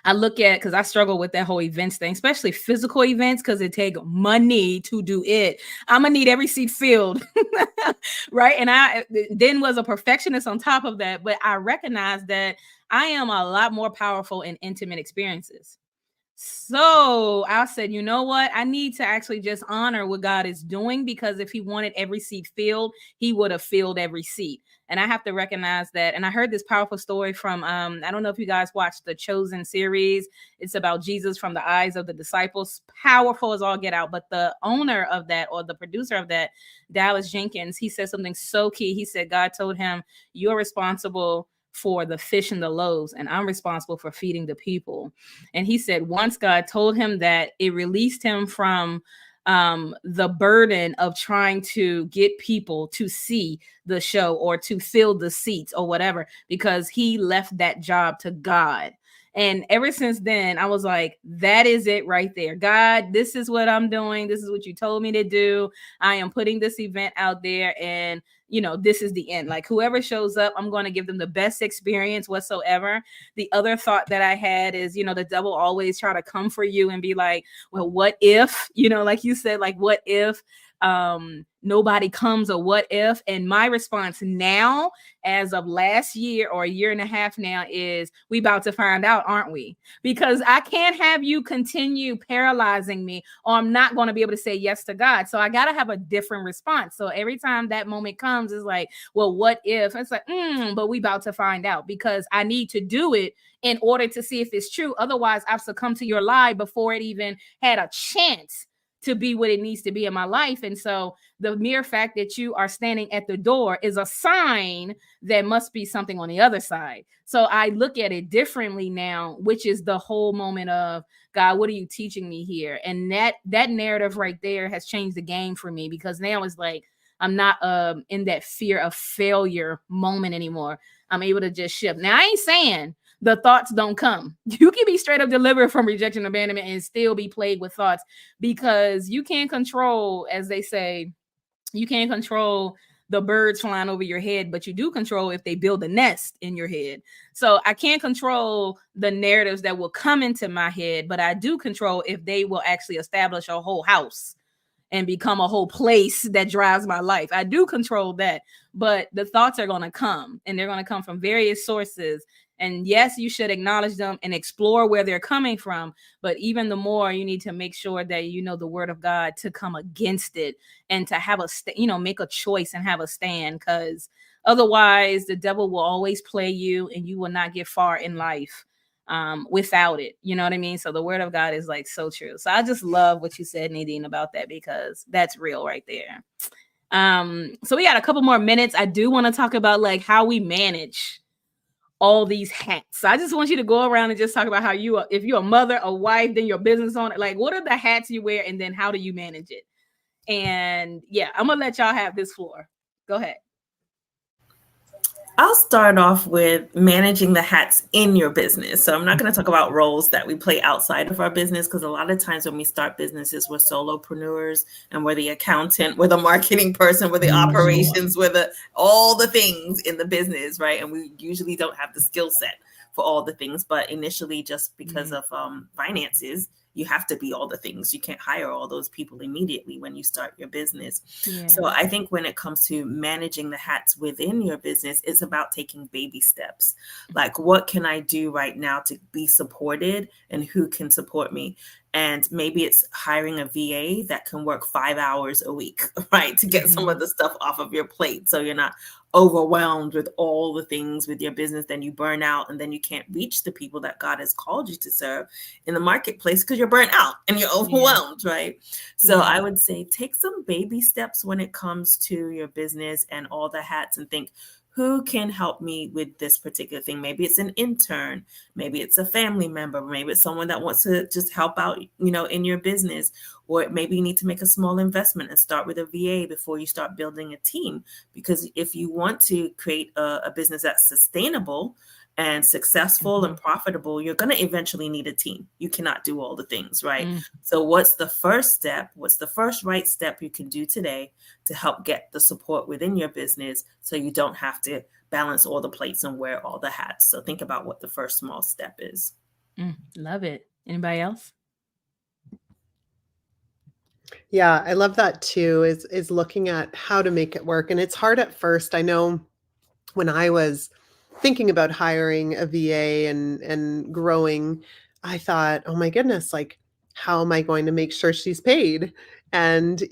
I look at, because I struggle with that whole events thing, especially physical events, because it takes money to do it. I'm gonna need every seat filled, right? And I then was a perfectionist on top of that, but I recognize that I am a lot more powerful in intimate experiences. So I said, you know what? I need to actually just honor what God is doing, because if he wanted every seat filled, he would have filled every seat. And I have to recognize that. And I heard this powerful story from, I don't know if you guys watched the Chosen series. It's about Jesus from the eyes of the disciples. Powerful as all get out. But the owner of that, or the producer of that, Dallas Jenkins, he said something so key. He said God told him, you're responsible for the fish and the loaves, and I'm responsible for feeding the people. And he said once God told him that, it released him from the burden of trying to get people to see the show or to fill the seats or whatever, because he left that job to God. And ever since then, I was like, that is it right there. God, this is what I'm doing. This is what you told me to do. I am putting this event out there, and this is the end. Like, whoever shows up, I'm going to give them the best experience whatsoever. The other thought that I had is, the devil always try to come for you and be like, well, what if, like you said, like, what if nobody comes, or what if? And my response now, as of last year or a year and a half now, is we about to find out, aren't we? Because I can't have you continue paralyzing me, or I'm not going to be able to say yes to God. So I got to have a different response. So every time that moment comes, it's like, well, what if? It's like, but we about to find out, because I need to do it in order to see if it's true. Otherwise, I've succumbed to your lie before it even had a chance to be what it needs to be in my life. And so the mere fact that you are standing at the door is a sign that must be something on the other side. So I look at it differently now, which is the whole moment of, God, what are you teaching me here? And that narrative right there has changed the game for me, because now it's like, I'm not in that fear of failure moment anymore. I'm able to just shift. Now, I ain't saying the thoughts don't come. You can be straight up delivered from rejection, abandonment, and still be plagued with thoughts, because you can't control, as they say, you can't control the birds flying over your head, but you do control if they build a nest in your head. So I can't control the narratives that will come into my head, but I do control if they will actually establish a whole house and become a whole place that drives my life. I do control that, but the thoughts are going to come, and they're going to come from various sources. And yes, you should acknowledge them and explore where they're coming from. But even the more, you need to make sure that you know the word of God to come against it, and to have make a choice and have a stand, because otherwise the devil will always play you, and you will not get far in life without it. You know what I mean? So the word of God is like so true. So I just love what you said, Nadine, about that, because that's real right there. So we got a couple more minutes. I do want to talk about like how we manage all these hats. So I just want you to go around and just talk about how if you're a mother, a wife, then your business owner, like what are the hats you wear, and then how do you manage it? And yeah, I'm gonna let y'all have this floor. Go ahead. I'll start off with managing the hats in your business. So I'm not going to talk about roles that we play outside of our business, because a lot of times when we start businesses, we're solopreneurs, and we're the accountant, we're the marketing person, we're the operations, we're all the things in the business, right? And we usually don't have the skill set for all the things. But initially, just because of finances, you have to be all the things. You can't hire all those people immediately when you start your business. Yeah. So I think when it comes to managing the hats within your business, it's about taking baby steps. Like, what can I do right now to be supported, and who can support me? And maybe it's hiring a VA that can work 5 hours a week, right? To get some of the stuff off of your plate, so you're not overwhelmed with all the things with your business. Then you burn out, and then you can't reach the people that God has called you to serve in the marketplace because you're burnt out and you're overwhelmed, right? So I would say take some baby steps when it comes to your business and all the hats, and think, who can help me with this particular thing? Maybe it's an intern, maybe it's a family member, maybe it's someone that wants to just help out, in your business, or maybe you need to make a small investment and start with a VA before you start building a team. Because if you want to create a business that's sustainable and successful and profitable, you're going to eventually need a team. You cannot do all the things, right? So what's the first step? What's the first right step you can do today to help get the support within your business, so you don't have to balance all the plates and wear all the hats? So think about what the first small step is. Love it. Anybody else? Yeah, I love that too, is looking at how to make it work. And it's hard at first. I know when I was thinking about hiring a VA and growing, I thought, oh my goodness, like, how am I going to make sure she's paid? And,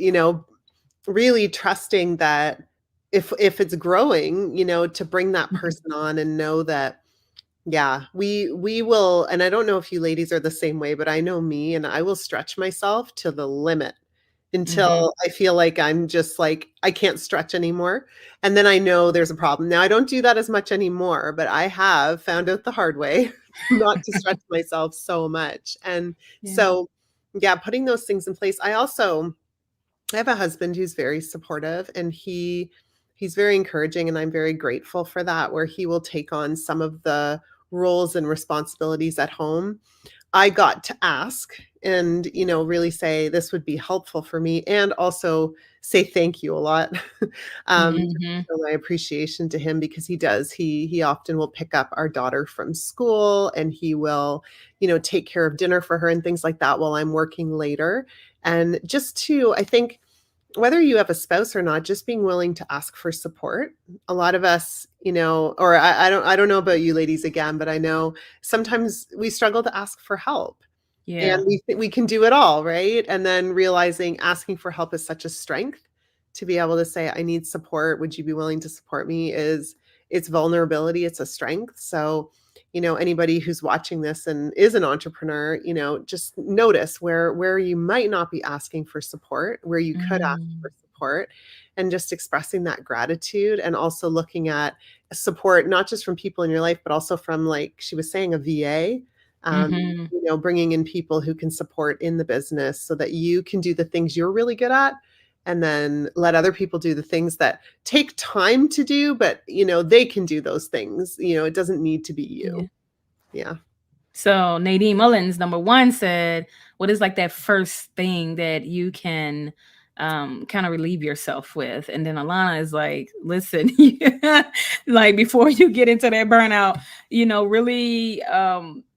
really trusting that if it's growing, to bring that person on and know that, yeah, we will. And I don't know if you ladies are the same way, but I know me, and I will stretch myself to the limit until I feel like I'm just like, I can't stretch anymore. And then I know there's a problem. Now, I don't do that as much anymore, but I have found out the hard way not to stretch myself so much. And so, yeah, putting those things in place. I have a husband who's very supportive, and he's very encouraging, and I'm very grateful for that, where he will take on some of the roles and responsibilities at home. I got to ask and, really say this would be helpful for me, and also say thank you a lot. To show my appreciation to him, because he often will pick up our daughter from school, and he will, take care of dinner for her and things like that while I'm working later. And I think, whether you have a spouse or not, just being willing to ask for support. A lot of us, or I don't know about you ladies again, but I know sometimes we struggle to ask for help. Yeah. And we think we can do it all, right? And then realizing asking for help is such a strength. To be able to say, I need support, would you be willing to support me? It's vulnerability, it's a strength. So, anybody who's watching this and is an entrepreneur, just notice where you might not be asking for support, where you could ask for support, and just expressing that gratitude, and also looking at support, not just from people in your life, but also from, like she was saying, a VA. Bringing in people who can support in the business so that you can do the things you're really good at, and then let other people do the things that take time to do, but they can do those things. It doesn't need to be you. Yeah. So Nadine Mullings, number 1, said, what is like that first thing that you can kind of relieve yourself with? And then Alana is like, listen, like before you get into that burnout, really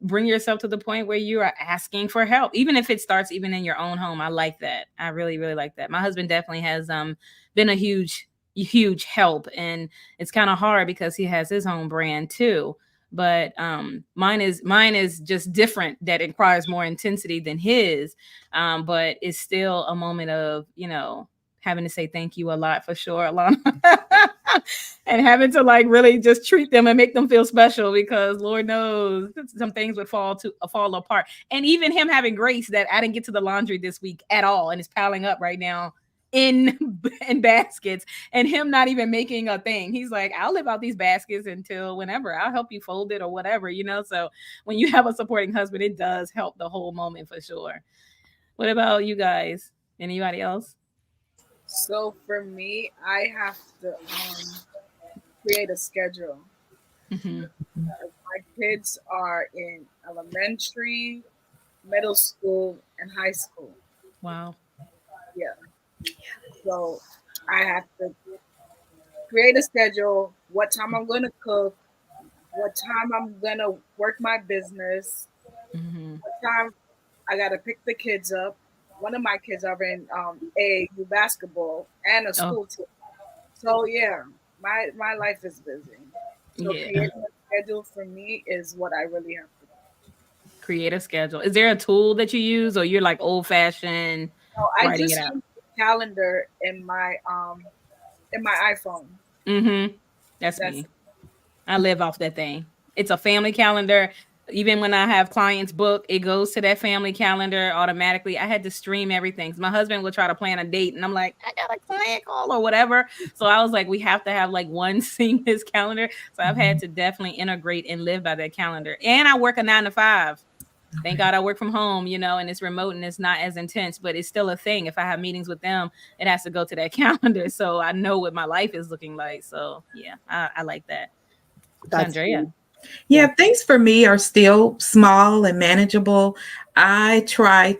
bring yourself to the point where you are asking for help, even if it starts even in your own home. I like that. I really, really like that. My husband definitely has been a huge help, and it's kind of hard because he has his own brand too. But mine is just different, that it requires more intensity than his, but it's still a moment of having to say thank you a lot, for sure, Alana. And having to like really just treat them and make them feel special, because Lord knows some things would fall apart. And even him having grace that I didn't get to the laundry this week at all, and it's piling up right now in baskets, and him not even making a thing. He's like, I'll live out these baskets until whenever, I'll help you fold it or whatever, so when you have a supporting husband, it does help the whole moment, for sure. What about you guys? Anybody else? So for me, I have to create a schedule. My kids are in elementary, middle school, and high school. Wow. Yeah. So I have to create a schedule, what time I'm going to cook, what time I'm going to work my business, what time I got to pick the kids up. One of my kids are in AAU basketball and a school team. So yeah, my life is busy. So creating a schedule for me is what I really have to do. Create a schedule. Is there a tool that you use, or you're like old fashioned? No, I just use a calendar in my iPhone. That's me. I live off that thing. It's a family calendar. Even when I have clients book, it goes to that family calendar automatically. I had to stream everything. My husband would try to plan a date, and I'm like, I got a client call or whatever. So I was like, we have to have like one seamless calendar. So I've had to definitely integrate and live by that calendar. And I work a 9 to 5. Thank God I work from home, and it's remote and it's not as intense, but it's still a thing. If I have meetings with them, it has to go to that calendar. So I know what my life is looking like. So yeah, I like that. Chondrea. Yeah, things for me are still small and manageable. I just try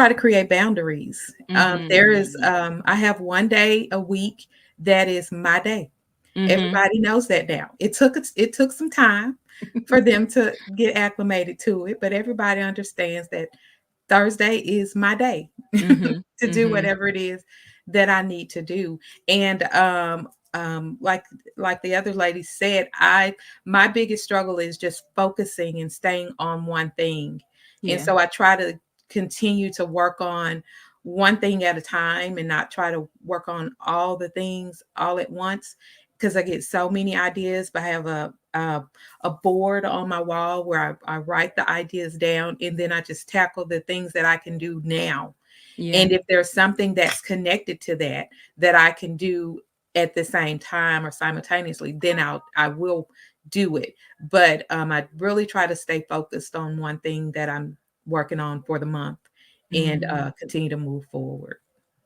to create boundaries. I have one day a week that is my day. Everybody knows that now. It took some time for them to get acclimated to it, but everybody understands that Thursday is my day to do whatever it is that I need to do. And like the other lady said, my biggest struggle is just focusing and staying on one thing. And so I try to continue to work on one thing at a time and not try to work on all the things all at once, because I get so many ideas. But I have a board on my wall where I write the ideas down, and then I just tackle the things that I can do now. Yeah. And if there's something that's connected to that I can do at the same time or simultaneously, then I will do it. But I really try to stay focused on one thing that I'm working on for the month and continue to move forward.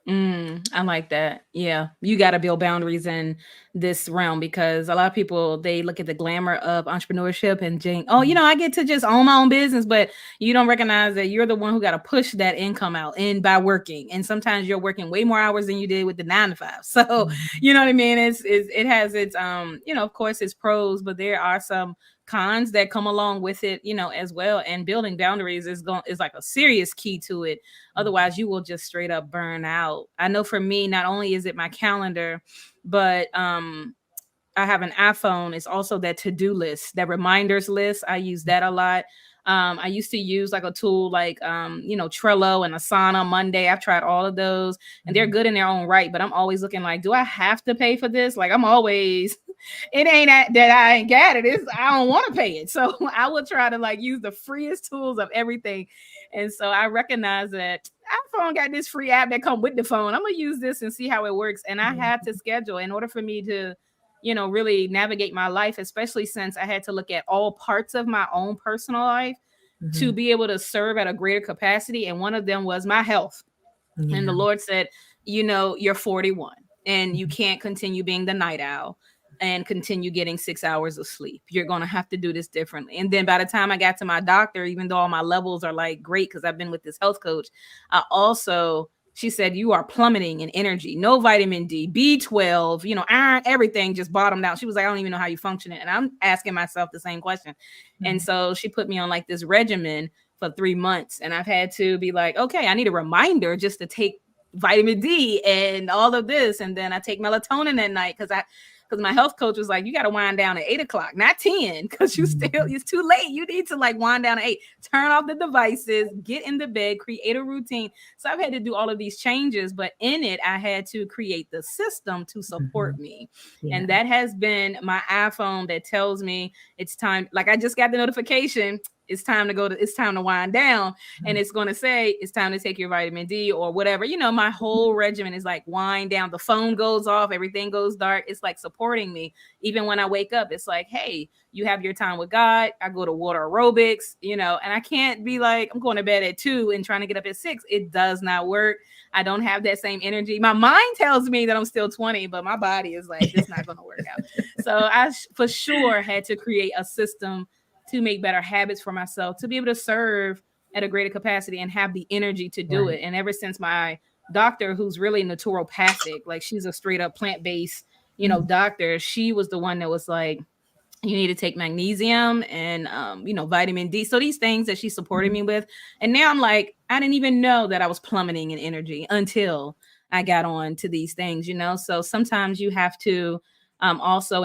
I like that. Yeah. You got to build boundaries in this realm, because a lot of people, they look at the glamour of entrepreneurship and think, oh, I get to just own my own business, but you don't recognize that you're the one who got to push that income out in by working. And sometimes you're working way more hours than you did with the 9 to 5. So, you know what I mean? It has its, of course its pros, but there are some cons that come along with it, as well. And building boundaries is like a serious key to it. Otherwise, you will just straight up burn out. I know for me, not only is it my calendar, but I have an iPhone. It's also that to-do list, that reminders list. I use that a lot. I used to use like a tool like, Trello and Asana, Monday. I've tried all of those and they're good in their own right, but I'm always looking like, do I have to pay for this? Like I'm always, it ain't that I ain't got it. It's, I don't want to pay it. So I will try to like use the freest tools of everything. And so I recognize that iPhone got this free app that come with the phone. I'm going to use this and see how it works. And I had to schedule in order for me to, really navigate my life, especially since I had to look at all parts of my own personal life to be able to serve at a greater capacity. And one of them was my health. And the Lord said, you're 41 and you can't continue being the night owl and continue getting 6 hours of sleep. You're going to have to do this differently. And then by the time I got to my doctor, even though all my levels are like great, because I've been with this health coach, she said, you are plummeting in energy, no vitamin D, B12, iron, everything just bottomed out. She was like, I don't even know how you function it. And I'm asking myself the same question. And so she put me on like this regimen for 3 months. And I've had to be like, okay, I need a reminder just to take vitamin D and all of this. And then I take melatonin at night because my health coach was like, you got to wind down at 8 o'clock, not 10, because it's too late. You need to like wind down at 8, turn off the devices, get in the bed, create a routine. So I've had to do all of these changes, but in it, I had to create the system to support me. Yeah. And that has been my iPhone that tells me it's time. Like I just got the notification. It's time to wind down. And it's going to say, it's time to take your vitamin D or whatever. My whole regimen is like wind down. The phone goes off. Everything goes dark. It's like supporting me. Even when I wake up, it's like, hey, you have your time with God. I go to water aerobics, and I can't be like, I'm going to bed at 2 and trying to get up at 6. It does not work. I don't have that same energy. My mind tells me that I'm still 20, but my body is like, it's not going to work out. So I for sure had to create a system to make better habits for myself, to be able to serve at a greater capacity and have the energy to do it. And ever since my doctor, who's really naturopathic, like she's a straight up plant-based, doctor, she was the one that was like, you need to take magnesium and, vitamin D. So these things that she supported me with. And now I'm like, I didn't even know that I was plummeting in energy until I got on to these things, So sometimes you have to, also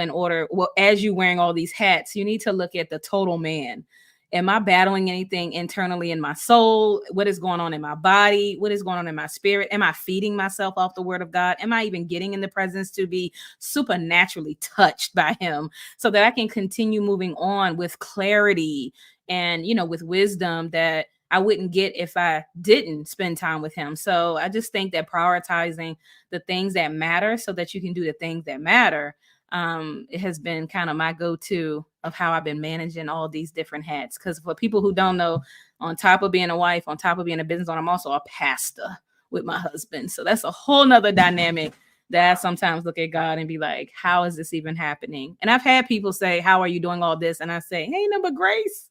as you wearing all these hats, you need to look at the total man. Am I battling anything internally in my soul? What is going on in my body? What is going on in my spirit? Am I feeding myself off the word of God? Am I even getting in the presence to be supernaturally touched by him so that I can continue moving on with clarity and, with wisdom that I wouldn't get if I didn't spend time with him. So I just think that prioritizing the things that matter so that you can do the things that matter, it has been kind of my go-to of how I've been managing all these different hats. Because for people who don't know, on top of being a wife, on top of being a business owner, I'm also a pastor with my husband. So that's a whole nother dynamic that I sometimes look at God and be like, how is this even happening? And I've had people say, how are you doing all this? And I say, hey, no, but grace.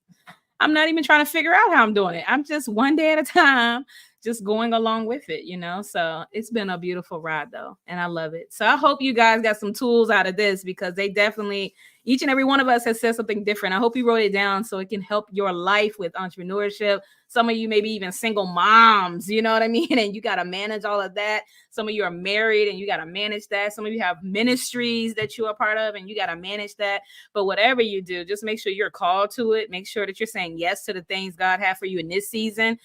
I'm not even trying to figure out how I'm doing it. I'm just one day at a time, just going along with it, So it's been a beautiful ride though. And I love it. So I hope you guys got some tools out of this because they definitely, Each and every one of us has said something different. I hope you wrote it down so it can help your life with entrepreneurship. Some of you maybe even single moms, you know what I mean? And you got to manage all of that. Some of you are married and you got to manage that. Some of you have ministries that you are part of and you got to manage that. But whatever you do, just make sure you're called to it. Make sure that you're saying yes to the things God has for you in this season.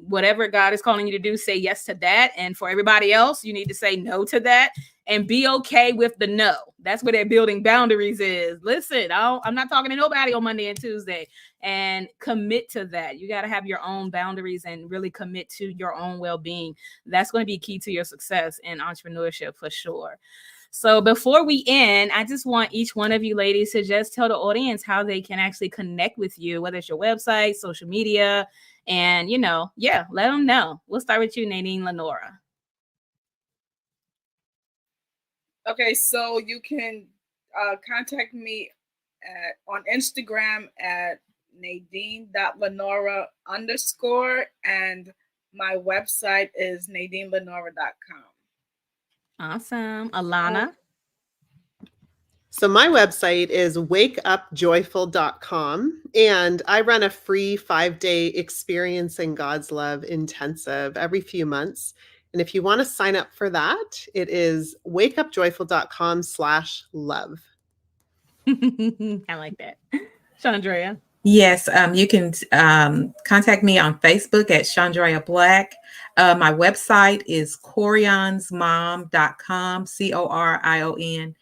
Whatever God is calling you to do, say yes to that. And for everybody else, you need to say no to that. And be okay with the no. That's where they're building boundaries is. Listen, I'm not talking to nobody on Monday and Tuesday. And commit to that. You got to have your own boundaries and really commit to your own well-being. That's going to be key to your success in entrepreneurship for sure. So before we end, I just want each one of you ladies to just tell the audience how they can actually connect with you, whether it's your website, social media, and, let them know. We'll start with you, Nadine Lenora. Okay, so you can contact me on Instagram at nadine.lenora_, and my website is nadinelenora.com. Awesome. Alana? So my website is wakeupjoyful.com, and I run a free 5-day Experiencing God's Love intensive every few months. And if you want to sign up for that, it is wakeupjoyful.com/love. I like that. Chondrea? Yes, you can contact me on Facebook at Chondrea Black. My website is corionsmom.com, CORIONSMOM.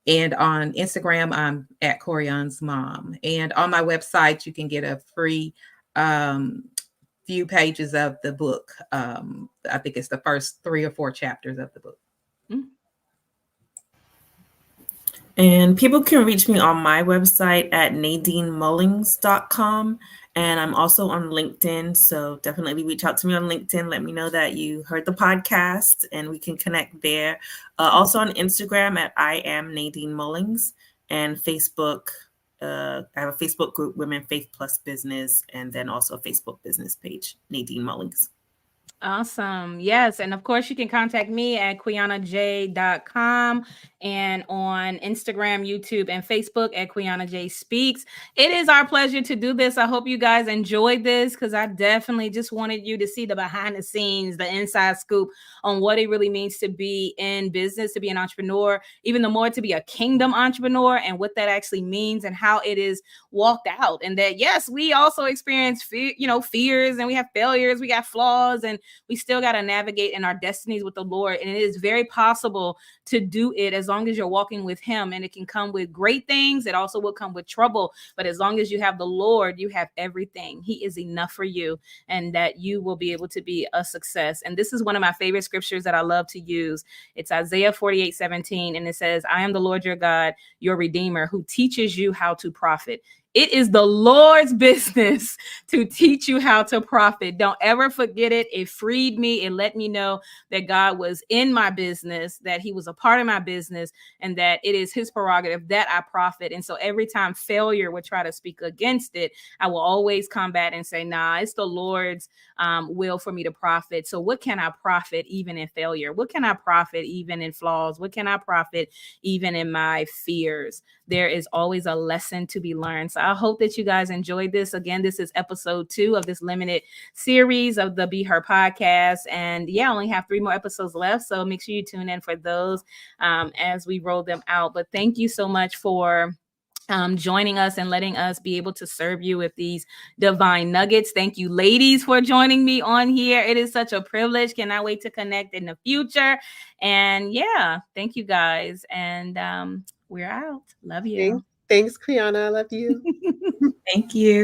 And on Instagram, I'm at corionsmom. And on my website, you can get a free few pages of the book. I think it's the first 3 or 4 chapters of the book. And people can reach me on my website at nadinemullings.com. And I'm also on LinkedIn. So definitely reach out to me on LinkedIn. Let me know that you heard the podcast and we can connect there. Also on Instagram at I am Nadine Mullings, and Facebook. I have a Facebook group, Women Faith Plus Business, and then also a Facebook business page, Nadine Mullings. Awesome. Yes. And of course, you can contact me at quianaj.com and on Instagram, YouTube, and Facebook at Quiana J Speaks. It is our pleasure to do this. I hope you guys enjoyed this because I definitely just wanted you to see the behind the scenes, the inside scoop on what it really means to be in business, to be an entrepreneur, even the more to be a kingdom entrepreneur and what that actually means and how it is walked out. And that, yes, we also experience fears, and we have failures, we got flaws, and we still got to navigate in our destinies with the Lord. And it is very possible to do it as long as you're walking with him. And it can come with great things. It also will come with trouble. But as long as you have the Lord, you have everything. He is enough for you, and that you will be able to be a success. And this is one of my favorite scriptures that I love to use. It's Isaiah 48:17. And it says, I am the Lord your God, your Redeemer, who teaches you how to profit. It is the Lord's business to teach you how to profit. Don't ever forget it. It freed me. It let me know that God was in my business, that he was a part of my business, and that it is his prerogative that I profit. And so every time failure would try to speak against it, I will always combat and say, nah, it's the Lord's will for me to profit. So what can I profit even in failure? What can I profit even in flaws? What can I profit even in my fears? There is always a lesson to be learned. So I hope that you guys enjoyed this. Again, this is episode 2 of this limited series of the Be Her podcast. And I only have 3 more episodes left. So make sure you tune in for those as we roll them out. But thank you so much for joining us and letting us be able to serve you with these divine nuggets. Thank you, ladies, for joining me on here. It is such a privilege. Cannot wait to connect in the future. And thank you guys. And we're out. Love you. Thanks, Quiana. Love you. Thank you.